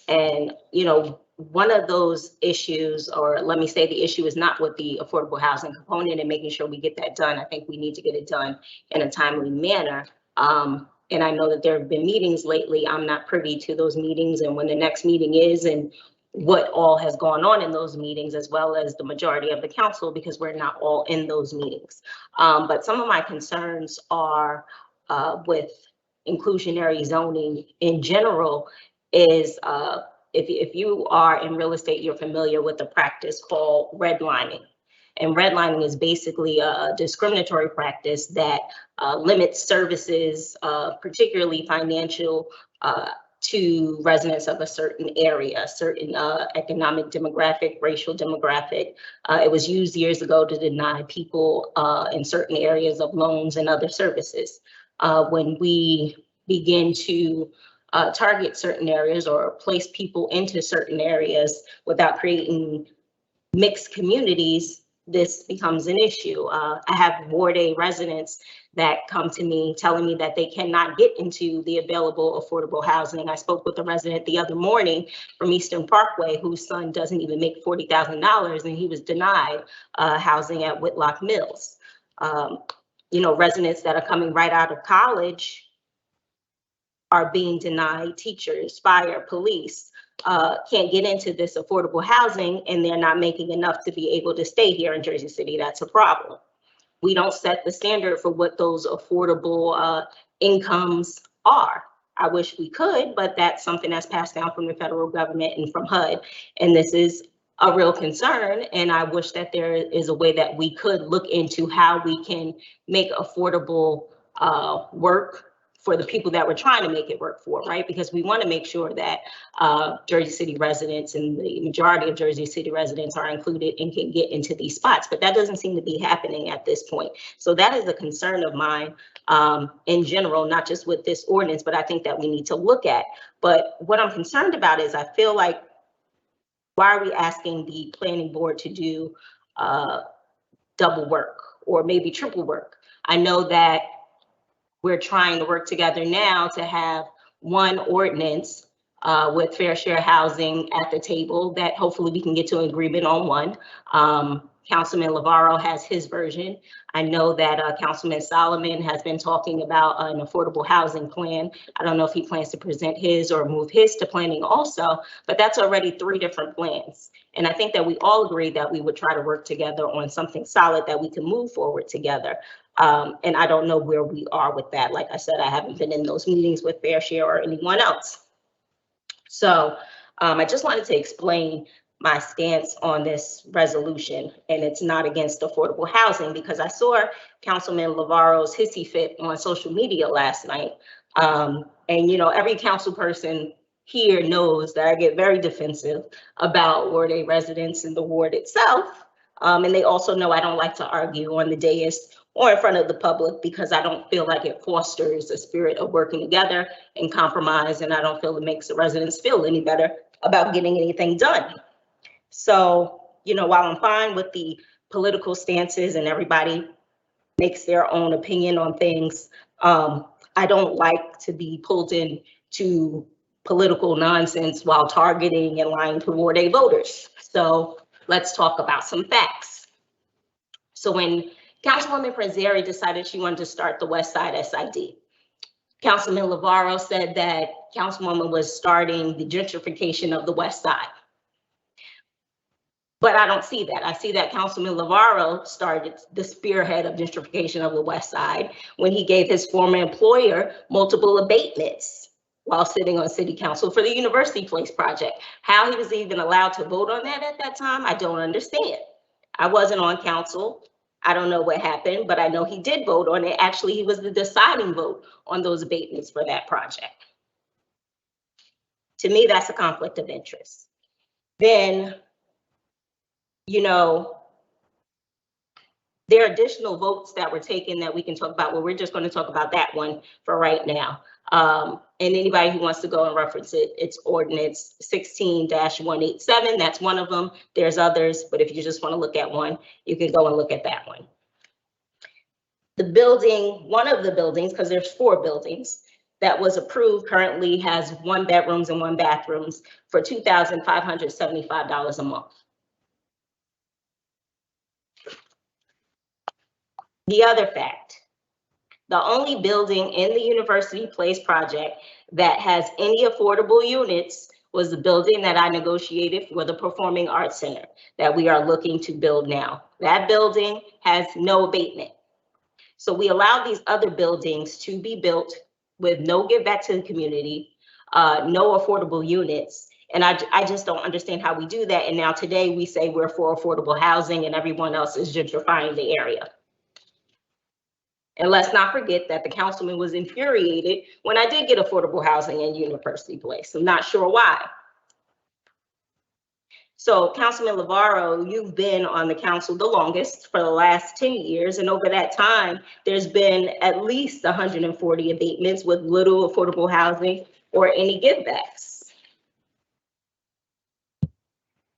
And, you know, one of those issues, or let me say the issue, is not with the affordable housing component and making sure we get that done. I think we need to get it done in a timely manner. And I know that there have been meetings lately. I'm not privy to those meetings and when the next meeting is and what all has gone on in those meetings, as well as the majority of the council, because we're not all in those meetings. But some of my concerns are with inclusionary zoning in general is if you are in real estate, you're familiar with the practice called redlining. And redlining is basically a discriminatory practice that limits services, particularly financial, to residents of a certain area, certain economic demographic, racial demographic. It was used years ago to deny people in certain areas of loans and other services. When we begin to target certain areas or place people into certain areas without creating mixed communities, this becomes an issue. I have Ward A residents that come to me telling me that they cannot get into the available affordable housing. I spoke with a resident the other morning from Eastern Parkway whose son doesn't even make $40,000 and he was denied housing at Whitlock Mills. You know, residents that are coming right out of college are being denied. Teachers, fire, police can't get into this affordable housing and they're not making enough to be able to stay here in Jersey City. That's a problem. We don't set the standard for what those affordable incomes are. I wish we could, but that's something that's passed down from the federal government and from HUD. And this is a real concern. And I wish that there is a way that we could look into how we can make affordable work for the people that we're trying to make it work for, right? Because we want to make sure that Jersey City residents and the majority of Jersey City residents are included and can get into these spots, but that doesn't seem to be happening at this point. So that is a concern of mine in general, not just with this ordinance, but I think that we need to look at. But what I'm concerned about is I feel like, why are we asking the planning board to do double work or maybe triple work? I know that we're trying to work together now to have one ordinance with fair share housing at the table that hopefully we can get to an agreement on one. Councilman Lavarro has his version. I know that Councilman Solomon has been talking about an affordable housing plan. I don't know if he plans to present his or move his to planning also, but that's already 3 different plans. And I think that we all agree that we would try to work together on something solid that we can move forward together. And I don't know where we are with that. Like I said, I haven't been in those meetings with Fair Share or anyone else. So I just wanted to explain my stance on this resolution, and it's not against affordable housing, because I saw Councilman Lavarro's hissy fit on social media last night. And, you know, every council person here knows that I get very defensive about Ward A residents and the ward itself. And they also know I don't like to argue on the dais or in front of the public, because I don't feel like it fosters a spirit of working together and compromise, and I don't feel it makes the residents feel any better about getting anything done. So, you know, while I'm fine with the political stances and everybody makes their own opinion on things, I don't like to be pulled into political nonsense while targeting and lying to Ward A voters. So let's talk about some facts. So when Councilwoman Panzeri decided she wanted to start the West Side SID, Councilman Lavarro said that Councilwoman was starting the gentrification of the West Side. But I don't see that. I see that Councilman Lavarro started the spearhead of gentrification of the West Side when he gave his former employer multiple abatements while sitting on city council for the University Place project. How he was even allowed to vote on that at that time, I don't understand. I wasn't on council. I don't know what happened, but I know he did vote on it. Actually, he was the deciding vote on those abatements for that project. To me, that's a conflict of interest. Then, you know, there are additional votes that were taken that we can talk about. Well, we're just going to talk about that one for right now. And anybody who wants to go and reference it, it's Ordinance 16-187. That's one of them. There's others, but if you just want to look at one, you can go and look at that one. The building, one of the buildings, because there's 4 buildings, that was approved currently has 1 bedrooms and 1 bathrooms for $2,575 a month. The other fact, the only building in the University Place project that has any affordable units was the building that I negotiated for the Performing Arts Center that we are looking to build now. That building has no abatement. So we allow these other buildings to be built with no give back to the community, no affordable units. And I just don't understand how we do that. And now today we say we're for affordable housing and everyone else is gentrifying the area. And let's not forget that the councilman was infuriated when I did get affordable housing in University Place. I'm not sure why. So Councilman Lavarro, you've been on the council the longest for the last 10 years. And over that time, there's been at least 140 abatements with little affordable housing or any givebacks.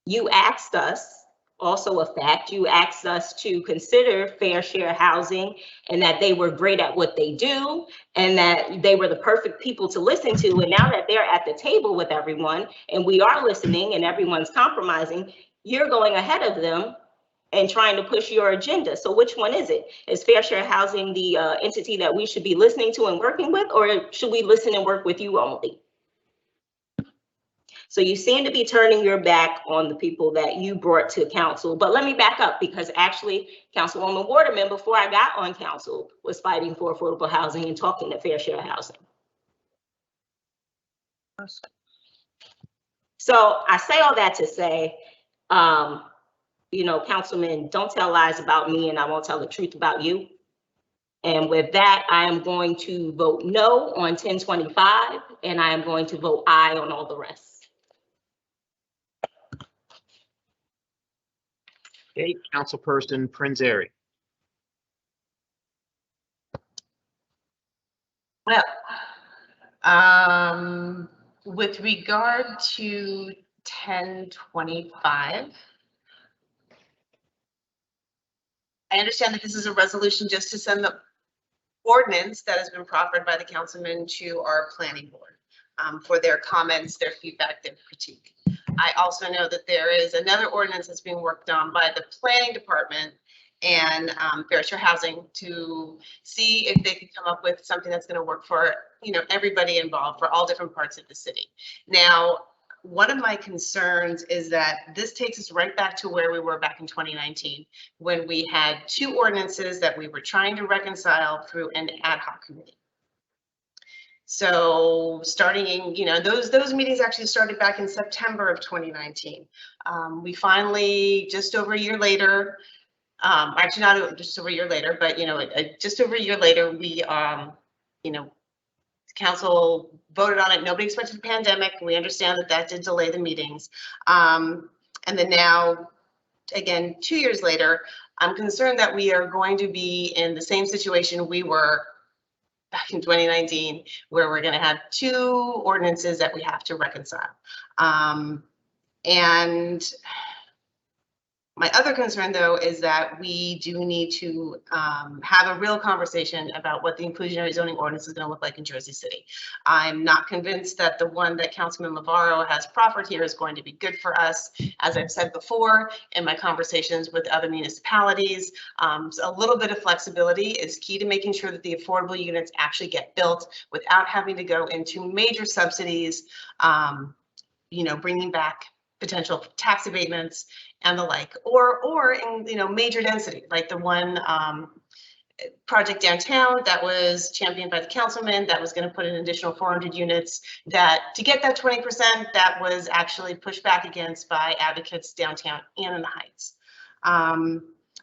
You asked us, also a fact, you asked us to consider fair share housing and that they were great at what they do and that they were the perfect people to listen to. And now that they're at the table with everyone and we are listening and everyone's compromising, you're going ahead of them and trying to push your agenda. So which one is it? Is fair share housing the entity that we should be listening to and working with, or should we listen and work with you only? So you seem to be turning your back on the people that you brought to council. But let me back up, because actually Councilwoman Waterman, before I got on council, was fighting for affordable housing and talking to fair share housing. So I say all that to say, Councilman, don't tell lies about me and I won't tell the truth about you. And with that, I am going to vote no on 1025 and I am going to vote aye on all the rest. Okay, Councilperson Prinzary. Well, with regard to 1025, I understand that this is a resolution just to send the ordinance that has been proffered by the councilman to our planning board for their comments, their feedback, their critique. I also know that there is another ordinance that's being worked on by the planning department and Fair Share Housing to see if they can come up with something that's going to work for everybody involved, for all different parts of the city. Now, one of my concerns is that this takes us right back to where we were back in 2019, when we had two ordinances that we were trying to reconcile through an ad hoc committee. So starting, those meetings actually started back in September of 2019. We finally, just over a year later, actually not just over a year later, but just over a year later, we, council voted on it. Nobody expected a pandemic. We understand that that did delay the meetings. And then now, again, 2 years later, I'm concerned that we are going to be in the same situation we were back in 2019, where we're going to have two ordinances that we have to reconcile. And my other concern, though, is that we do need to have a real conversation about what the inclusionary zoning ordinance is going to look like in Jersey City. I'm not convinced that the one that Councilman Navarro has proffered here is going to be good for us. As I've said before in my conversations with other municipalities, so a little bit of flexibility is key to making sure that the affordable units actually get built without having to go into major subsidies, bringing back potential tax abatements and the like, or in major density, like the one project downtown that was championed by the councilman that was going to put an additional 400 units, that to get that 20% that was actually pushed back against by advocates downtown and in the Heights.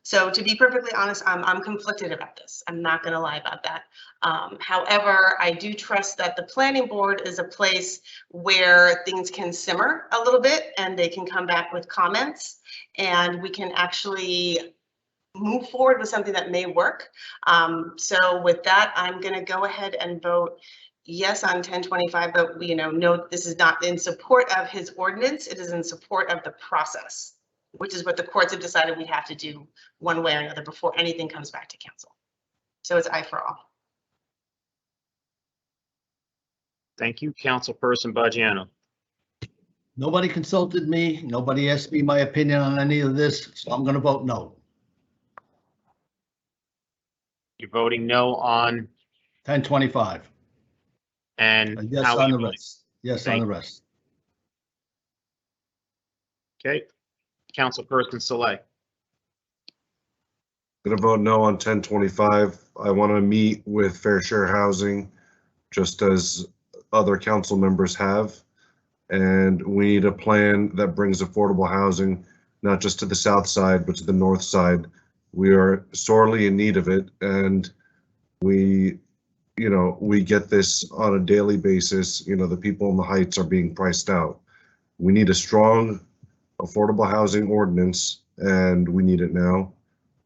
So to be perfectly honest, I'm conflicted about this. I'm not going to lie about that. However, I do trust that the planning board is a place where things can simmer a little bit and they can come back with comments and we can actually move forward with something that may work. So with that, I'm going to go ahead and vote yes on 1025, but note this is not in support of his ordinance. It is in support of the process, which is what the courts have decided we have to do one way or another before anything comes back to council. So it's aye for all. Thank you, Councilperson Baggiano. Nobody consulted me. Nobody asked me my opinion on any of this, so I'm going to vote no. You're voting no on 1025. and Yes how are on you the voting? rest. Yes Thank on the you. rest. Okay, Councilperson Saleh. Gonna vote no on 1025. I want to meet with Fair Share Housing, just as other council members have. And we need a plan that brings affordable housing, not just to the south side, but to the north side. We are sorely in need of it. And we get this on a daily basis. The people in the Heights are being priced out. We need a strong affordable housing ordinance, and we need it now.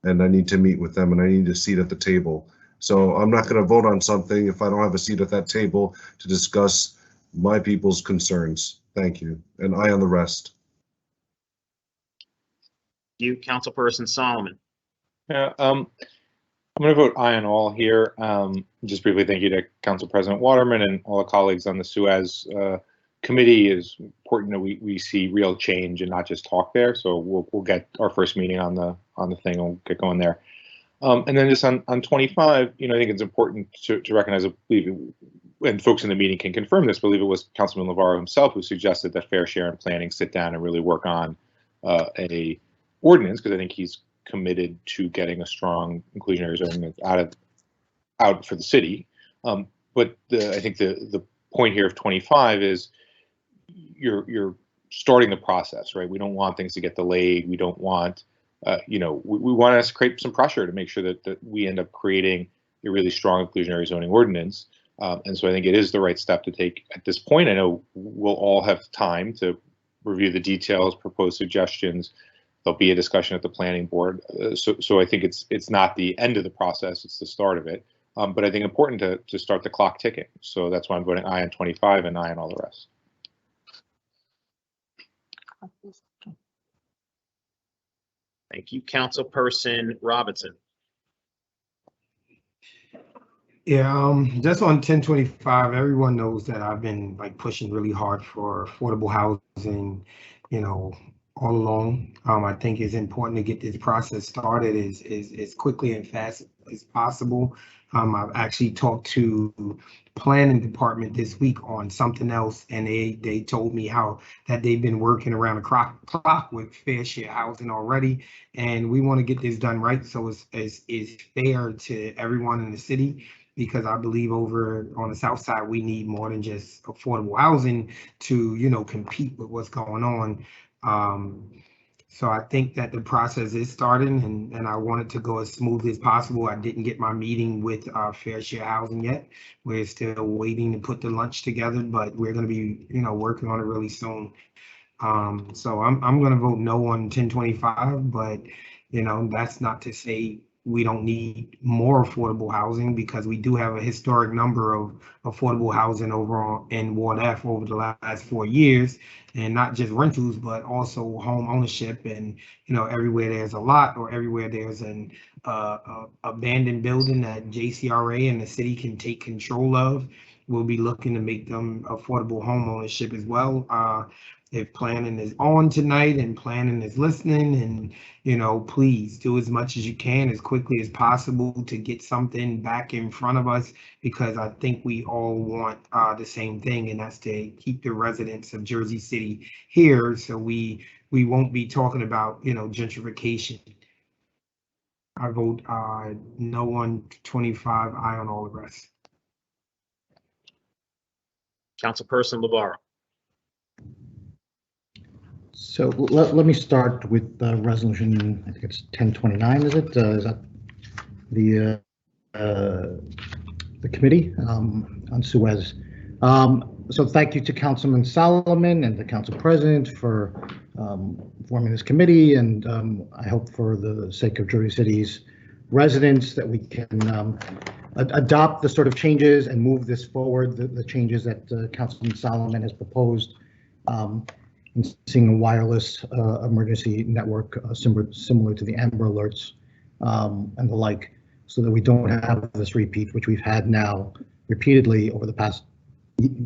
And I need to meet with them, and I need a seat at the table. So I'm not going to vote on something if I don't have a seat at that table to discuss my people's concerns. Thank you. And aye on the rest. You, Councilperson Solomon. Yeah, I'm going to vote aye on all here. Just briefly, thank you to Council President Waterman and all the colleagues on the SUAS committee. Is important that we see real change and not just talk there. So we'll get our first meeting on the thing. We'll get going there. And then just on 25, I think it's important to recognize, I believe, and folks in the meeting can confirm this, I believe it was Councilman Navarro himself who suggested that Fair Share and Planning sit down and really work on a ordinance, because I think he's committed to getting a strong inclusionary zoning out for the city. But I think the point here of 25 is you're starting the process, right? We don't want things to get delayed. We don't want, we want to create some pressure to make sure that we end up creating a really strong inclusionary zoning ordinance. And so I think it is the right step to take at this point. I know we'll all have time to review the details, propose suggestions. There'll be a discussion at the planning board. So I think it's not the end of the process, it's the start of it. But I think important to start the clock ticking. So that's why I'm voting aye on 25 and aye on all the rest. Thank you. Councilperson Robinson. Yeah, just on 1025, everyone knows that I've been like pushing really hard for affordable housing, all along. I think it's important to get this process started as quickly and fast as possible. I've actually talked to planning department this week on something else, and they told me how that they've been working around the clock with fair share housing already, and we want to get this done right so it's fair to everyone in the city. Because I believe over on the south side, we need more than just affordable housing to, compete with what's going on. So I think that the process is starting, and I want it to go as smoothly as possible. I didn't get my meeting with Fair Share Housing yet. We're still waiting to put the lunch together, but we're going to be, working on it really soon. So I'm going to vote no on 1025, but, that's not to say we don't need more affordable housing, because we do have a historic number of affordable housing over in Ward F over the last 4 years, and not just rentals, but also home ownership. And, everywhere there's a lot or everywhere there's an abandoned building that JCRA and the city can take control of, we'll be looking to make them affordable home ownership as well. If planning is on tonight and planning is listening, and please do as much as you can as quickly as possible to get something back in front of us, because I think we all want the same thing, and that's to keep the residents of Jersey City here, so we won't be talking about gentrification. I vote no on 25, aye on all the rest. Councilperson LeVar. So let me start with resolution, I think it's 1029, is it? Is that the committee on Suez? So thank you to Councilman Solomon and the council president for forming this committee, and I hope for the sake of Jersey City's residents that we can adopt the sort of changes and move this forward, the changes that Councilman Solomon has proposed. And seeing a wireless emergency network similar to the Amber Alerts and the like, so that we don't have this repeat, which we've had now repeatedly over the past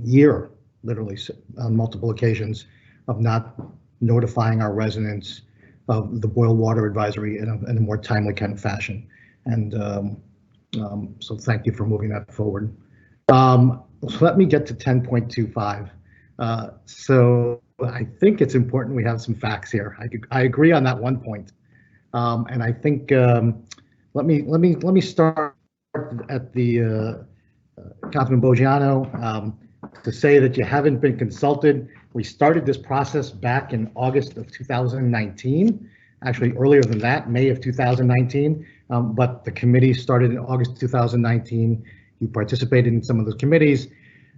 year, literally on multiple occasions, of not notifying our residents of the boil water advisory in a more timely kind of fashion. And so thank you for moving that forward. So let me get to 10.25. So I think it's important we have some facts here. I agree on that one point, and I think let me start at the Councilman Bogiano to say that you haven't been consulted. We started this process back in August of 2019, actually earlier than that, May of 2019, but the committee started in August 2019. You participated in some of those committees.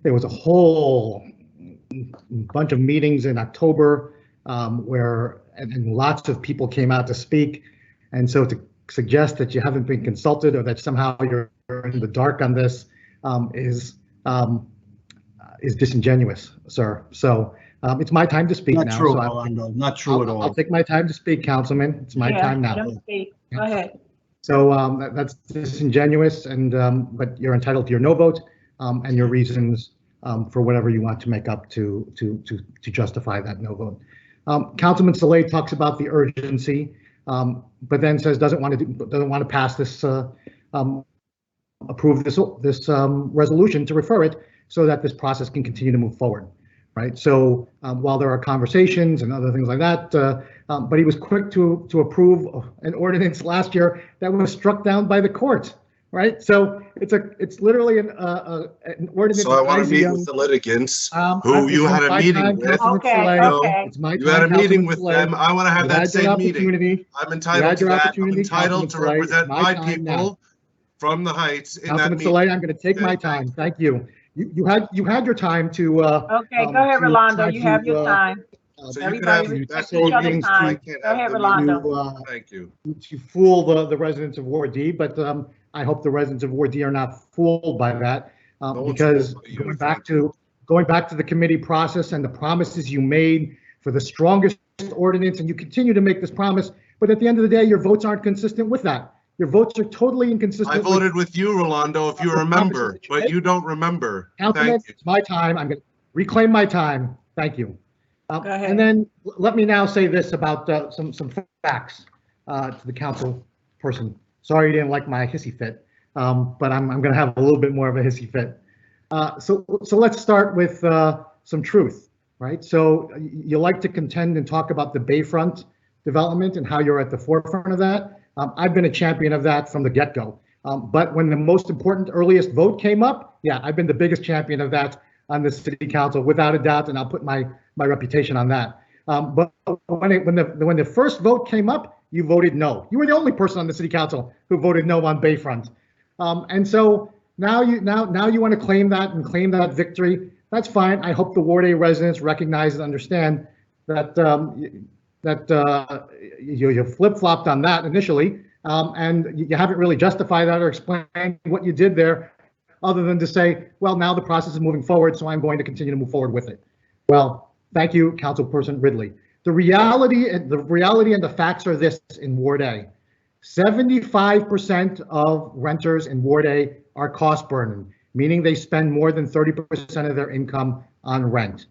There was a whole bunch of meetings in October where and lots of people came out to speak, and so to suggest that you haven't been consulted or that somehow you're in the dark on this is disingenuous, sir. So it's my time to speak now. Not true, so Orlando. Not true at all. I'll take my time to speak, Councilman. It's my time now. Go ahead. So that's disingenuous, and but you're entitled to your no vote and your reasons for whatever you want to make up to justify that no vote. Councilman Saleh talks about the urgency, but then says doesn't want to pass this approve this resolution to refer it so that this process can continue to move forward. Right. So while there are conversations and other things like that, but he was quick to approve an ordinance last year that was struck down by the court. right? So it's literally an ordinance. So I want to meet advising with the litigants them. who you It's had a my meeting time, with. Councilman Okay, Saleh. No, okay. It's my You time, had a meeting Councilman with Saleh. them. I want to have You that had your same meeting. opportunity. I'm You entitled had to your that. I'm opportunity, entitled Councilman to Saleh. It's represent my my time now. people from the Heights in that Councilman meeting. Saleh, I'm going to take Okay, my time. Thank you. You had your time to Okay, go ahead, to Rolando. try You have your time. So you could Everybody have respect that each other's meeting. time. I can't Go have ahead, the meeting. Rolando. Thank you. to fool the residents of Ward D, but I hope the residents of Ward D are not fooled by that, No one's because fooled by you. going back to the committee process and the promises you made for the strongest ordinance, and you continue to make this promise, but at the end of the day, your votes aren't consistent with that. Your votes are totally inconsistent. I voted with you, Rolando, if you remember, but you don't remember. Councilman, Thank you. it's my time. I'm going to reclaim my time. Thank you. Go ahead. And then let me now say this about some facts to the council person. Sorry you didn't like my hissy fit, but I'm going to have a little bit more of a hissy fit. So let's start with some truth, right? So you like to contend and talk about the Bayfront development and how you're at the forefront of that. I've been a champion of that from the get-go. But when the most important earliest vote came up, yeah, I've been the biggest champion of that on the city council, without a doubt, and I'll put my reputation on that. But when the first vote came up, you voted no. You were the only person on the city council who voted no on Bayfront. And so now you want to claim that victory. That's fine. I hope the Ward A residents recognize and understand that you flip-flopped on that initially, and you haven't really justified that or explained what you did there, other than to say, well, now the process is moving forward, so I'm going to continue to move forward with it. Well, thank you, Councilperson Ridley. The reality and the facts are this in Ward A. 75% of renters in Ward A are cost burden, meaning they spend more than 30% of their income on rent.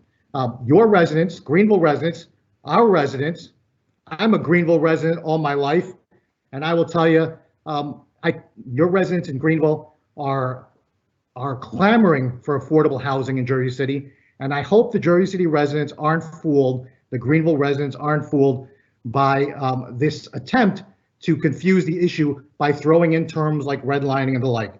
Your residents, Greenville residents, our residents, I'm a Greenville resident all my life, and I will tell you, your residents in Greenville are clamoring for affordable housing in Jersey City, and I hope the Jersey City residents aren't fooled, the Greenville residents aren't fooled by this attempt to confuse the issue by throwing in terms like redlining and the like.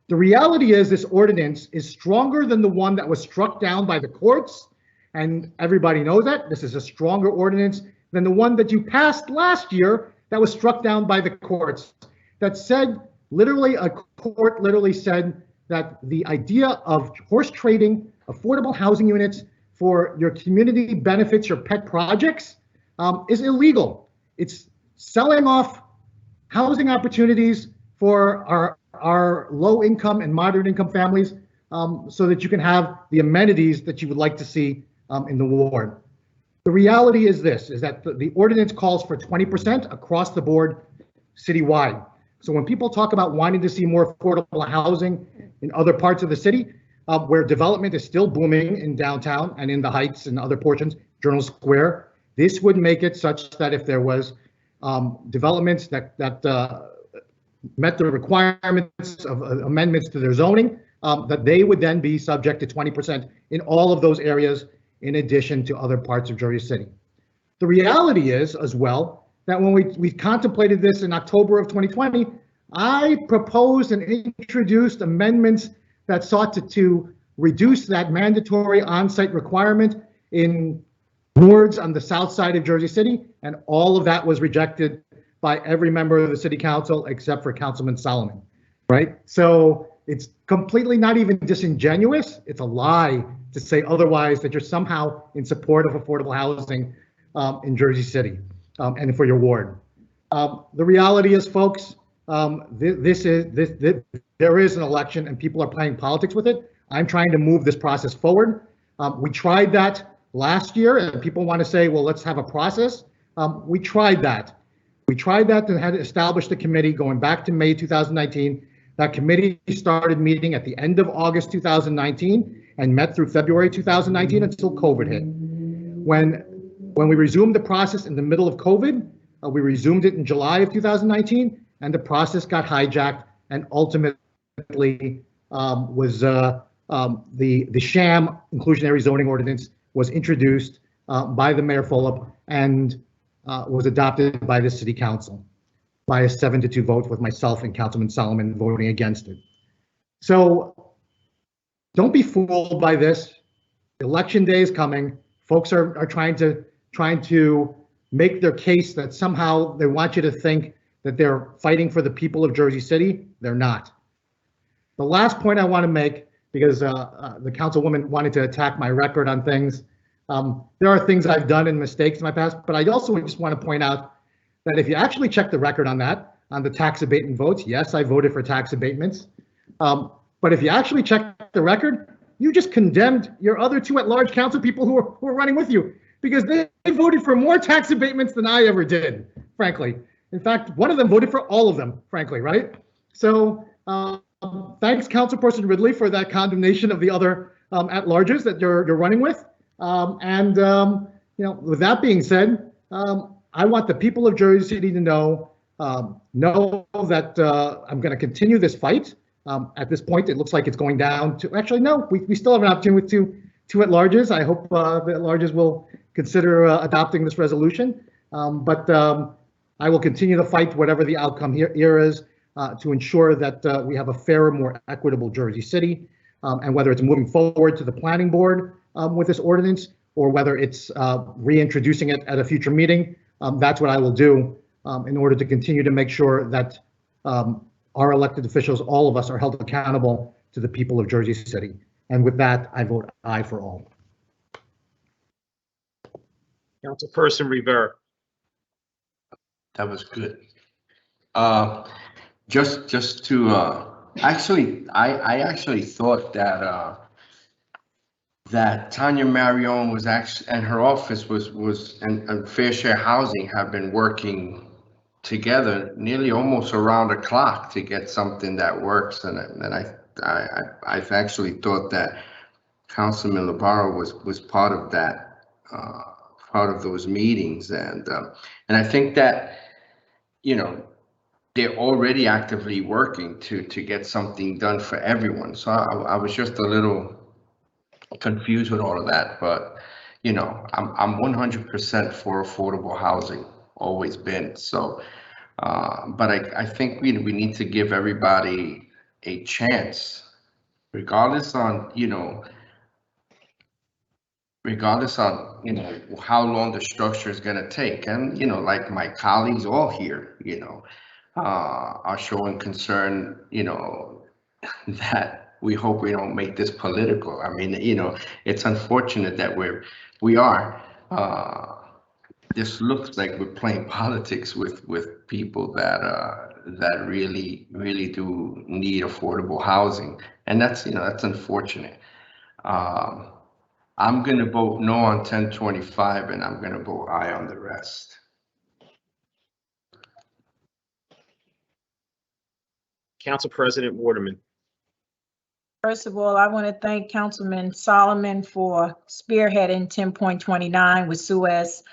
The reality is this ordinance is stronger than the one that was struck down by the courts, and everybody knows that. This is a stronger ordinance than the one that you passed last year that was struck down by the courts. That said, literally, a court literally said that the idea of horse trading affordable housing units for your community benefits, your pet projects, is illegal. It's selling off housing opportunities for our low income and moderate income families, so that you can have the amenities that you would like to see in the ward. The reality is this, is that the ordinance calls for 20% across the board citywide. So when people talk about wanting to see more affordable housing in other parts of the city, where development is still booming in downtown and in the Heights and other portions, Journal Square, this would make it such that if there was developments that met the requirements of amendments to their zoning, that they would then be subject to 20% in all of those areas, in addition to other parts of Jersey City. The reality is, as well, that when we contemplated this in October of 2020, I proposed and introduced amendments that sought to reduce that mandatory on-site requirement in wards on the south side of Jersey City, and all of that was rejected by every member of the city council except for Councilman Solomon, right? So it's completely not even disingenuous, it's a lie to say otherwise, that you're somehow in support of affordable housing in Jersey City and for your ward. The reality is, folks, there is an election and people are playing politics with it. I'm trying to move this process forward. We tried that last year, and people want to say, well, let's have a process. We tried that. We tried that and had established a committee going back to May 2019. That committee started meeting at the end of August 2019 and met through February 2019 until COVID hit. When we resumed the process in the middle of COVID, we resumed it in July of 2019, and the process got hijacked and ultimately was the sham inclusionary zoning ordinance was introduced by the Mayor Fulop and was adopted by the City Council. by a 7-2 vote with myself and Councilman Solomon voting against it. So don't be fooled by this. Election day is coming. Folks are trying to make their case that somehow they want you to think that they're fighting for the people of Jersey City. They're not. The last point I want to make, because the councilwoman wanted to attack my record on things. There are things I've done and mistakes in my past, but I also just want to point out that if you actually check the record on that, on the tax abatement votes, yes, I voted for tax abatements. But if you actually check the record, you just condemned your other two at-large council people who were running with you, because they voted for more tax abatements than I ever did, frankly. In fact, one of them voted for all of them, frankly, right? So thanks, Councilperson Ridley, for that condemnation of the other at-larges that you're running with. With that being said, I want the people of Jersey City to know that I'm going to continue this fight. At this point, it looks like it's going down to, actually, no, we still have an opportunity with two at-larges. I hope the at-larges will consider adopting this resolution. But I will continue to fight whatever the outcome here is to ensure that we have a fairer, more equitable Jersey City. And whether it's moving forward to the planning board with this ordinance, or whether it's reintroducing it at a future meeting, that's what I will do in order to continue to make sure that our elected officials, all of us, are held accountable to the people of Jersey City. And with that, I vote aye for all. Councilperson Rivera. That was good. Just to actually, I actually thought that that Tanya Marion was actually, and her office was and Fair Share Housing have been working together nearly almost around the clock to get something that works. And I've actually thought that Councilman Labarro was part of that, part of those meetings, and I think that, you know, they're already actively working to get something done for everyone. So I was just a little confused with all of that, but you know, I'm 100% for affordable housing, always been. So, but I think we need to give everybody a chance, regardless on, you know, how long the structure is going to take. And, you know, like my colleagues all here, you know, are showing concern, you know, that we hope we don't make this political. I mean, you know, it's unfortunate that we are. This looks like we're playing politics with people that really do need affordable housing, and that's, you know, that's unfortunate. I'm going to vote no on 1025, and I'm going to vote aye on the rest. Council President Waterman. First of all, I want to thank Councilman Solomon for spearheading 10.29 with Suez.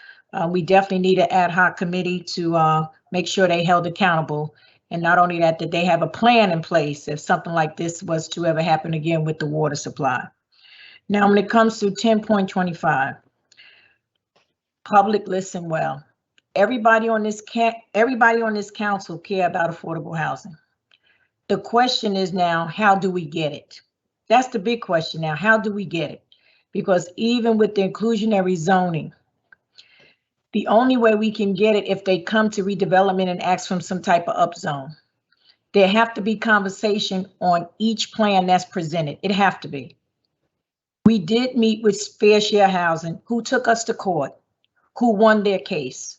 We definitely need an ad hoc committee to make sure they held accountable. And not only that they have a plan in place if something like this was to ever happen again with the water supply. Now, when it comes to 10.25, public, listen well. Everybody on this council care about affordable housing. The question is now, how do we get it? That's the big question now. How do we get it? Because even with the inclusionary zoning, the only way we can get it if they come to redevelopment and ask for some type of upzone. There have to be conversation on each plan that's presented. It have to be. We did meet with Fair Share Housing, who took us to court, who won their case.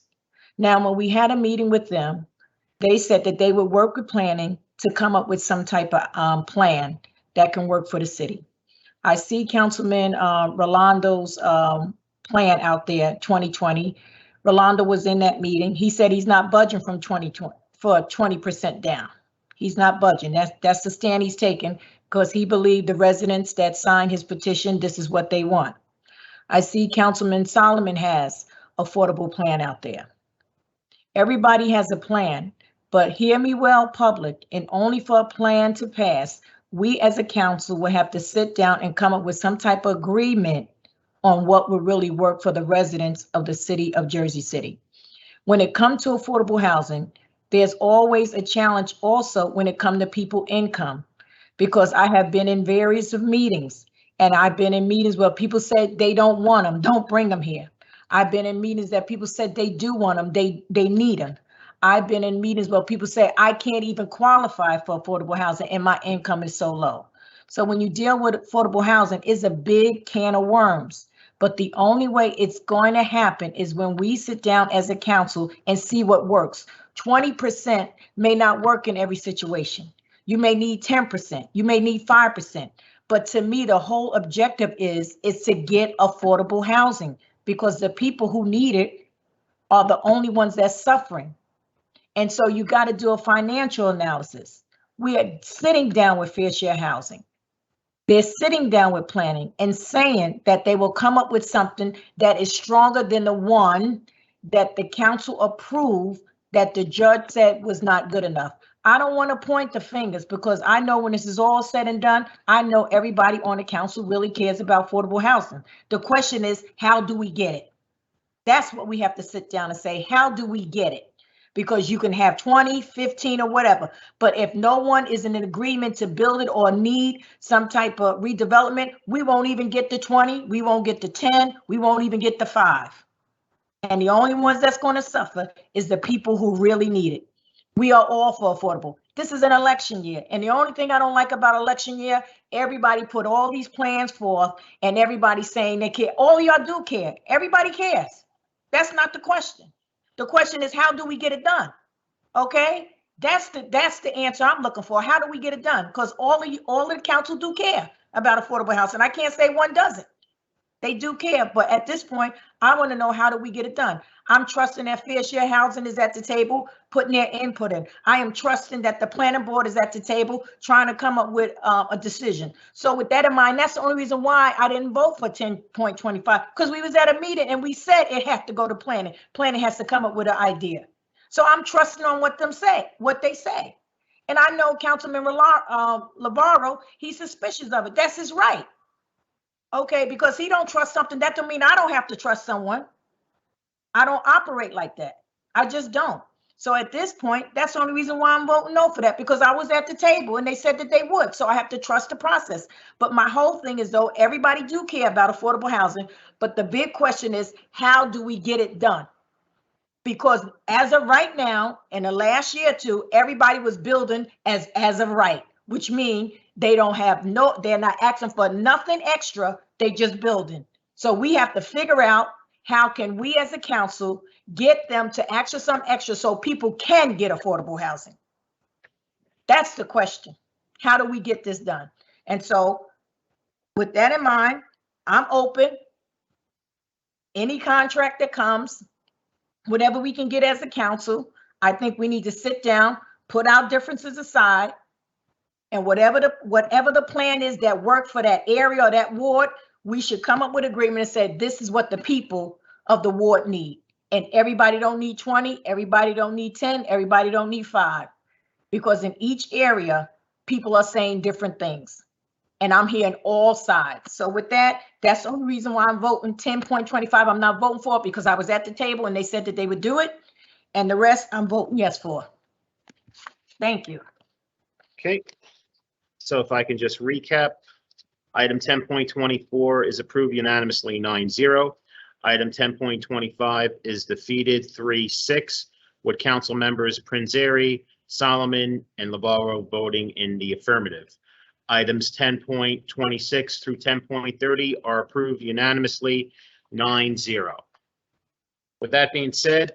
Now, when we had a meeting with them, they said that they would work with planning to come up with some type of plan that can work for the city. I see Councilman Rolando's plan out there, 2020. Rolando was in that meeting. He said he's not budging from 2020 for 20% down. He's not budging. That's the stand he's taking, because he believed the residents that signed his petition, this is what they want. I see Councilman Solomon has affordable plan out there. Everybody has a plan, but hear me well, public, and only for a plan to pass, we as a council will have to sit down and come up with some type of agreement on what will really work for the residents of the city of Jersey City. When it comes to affordable housing, There's always a challenge also when it comes to people income, because I have been in various meetings, and I've been in meetings where people said they don't want them, don't bring them here. I've been in meetings that people said they do want them, they need them. I've been in meetings where people say I can't even qualify for affordable housing and my income is so low. So when you deal with affordable housing, it's a big can of worms. But the only way it's going to happen is when we sit down as a council and see what works. 20% may not work in every situation. You may need 10%, you may need 5%. But to me, the whole objective is to get affordable housing, because the people who need it are the only ones that's suffering. And so you got to do a financial analysis. We are sitting down with Fair Share Housing. They're sitting down with planning and saying that they will come up with something that is stronger than the one that the council approved that the judge said was not good enough. I don't want to point the fingers, because I know when this is all said and done, I know everybody on the council really cares about affordable housing. The question is, how do we get it? That's what we have to sit down and say, how do we get it? Because you can have 20, 15 or whatever, but if no one is in an agreement to build it or need some type of redevelopment, we won't even get the 20, we won't get the 10, we won't even get the 5. And the only ones that's going to suffer is the people who really need it. We are all for affordable. This is an election year. And the only thing I don't like about election year, everybody put all these plans forth and everybody's saying they care. All of y'all do care. Everybody cares. That's not the question. The question is, how do we get it done? Okay, that's the answer I'm looking for. How do we get it done? Because all of the council do care about affordable housing. I can't say one doesn't. They do care, but at this point, I want to know, how do we get it done? I'm trusting that Fair Share Housing is at the table, putting their input in. I am trusting that the planning board is at the table, trying to come up with a decision. So with that in mind, that's the only reason why I didn't vote for 10.25, because we was at a meeting and we said it had to go to planning. Planning has to come up with an idea. So I'm trusting on what they say. And I know Councilman Lavarro, he's suspicious of it. That's his right. Okay, because he don't trust something, that don't mean I don't have to trust someone. I don't operate like that. I just don't. So at this point, that's the only reason why I'm voting no for that, because I was at the table and they said that they would. So I have to trust the process. But my whole thing is, though, everybody do care about affordable housing. But the big question is, how do we get it done? Because as of right now, in the last year or two, everybody was building as of right, which means they're not asking for nothing extra. They just building. So we have to figure out, how can we as a council get them to ask for some extra so people can get affordable housing? That's the question. How do we get this done? And so with that in mind, I'm open. Any contract that comes, whatever we can get as a council, I think we need to sit down, put our differences aside, and whatever the plan is that work for that area or that ward, we should come up with agreement and say, this is what the people of the ward need. And everybody don't need 20, everybody don't need 10, everybody don't need 5. Because in each area, people are saying different things. And I'm hearing all sides. So with that, that's the only reason why I'm voting 10.25. I'm not voting for it because I was at the table and they said that they would do it. And the rest I'm voting yes for. Thank you. Okay. So if I can just recap, item 10.24 is approved unanimously 9-0. Item 10.25 is defeated 3-6, with council members Prinzeri, Solomon, and Lavarro voting in the affirmative. Items 10.26 through 10.30 are approved unanimously 9-0. With that being said,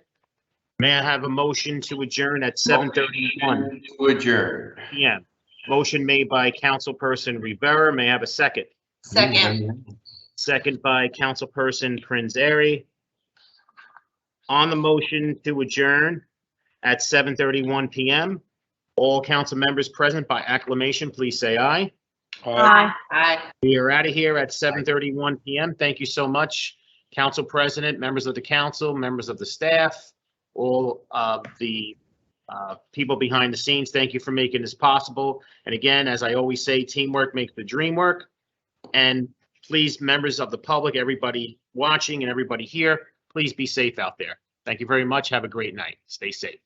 may I have a motion to adjourn at 7:31 To adjourn. p.m.? Motion made by Councilperson Rivera. May I have a second? Second. Second by Councilperson Prinzeri. On the motion to adjourn at 7:31 p.m., all council members present by acclamation, please say aye. Aye. Aye. We are out of here at 7:31 p.m. Thank you so much, Council President, members of the council, members of the staff, all of the people behind the scenes. Thank you for making this possible. And again, as I always say, teamwork makes the dream work. And please, members of the public, everybody watching and everybody here, please be safe out there. Thank you very much. Have a great night. Stay safe.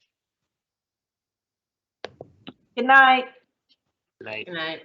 Good night. Good night. Good night.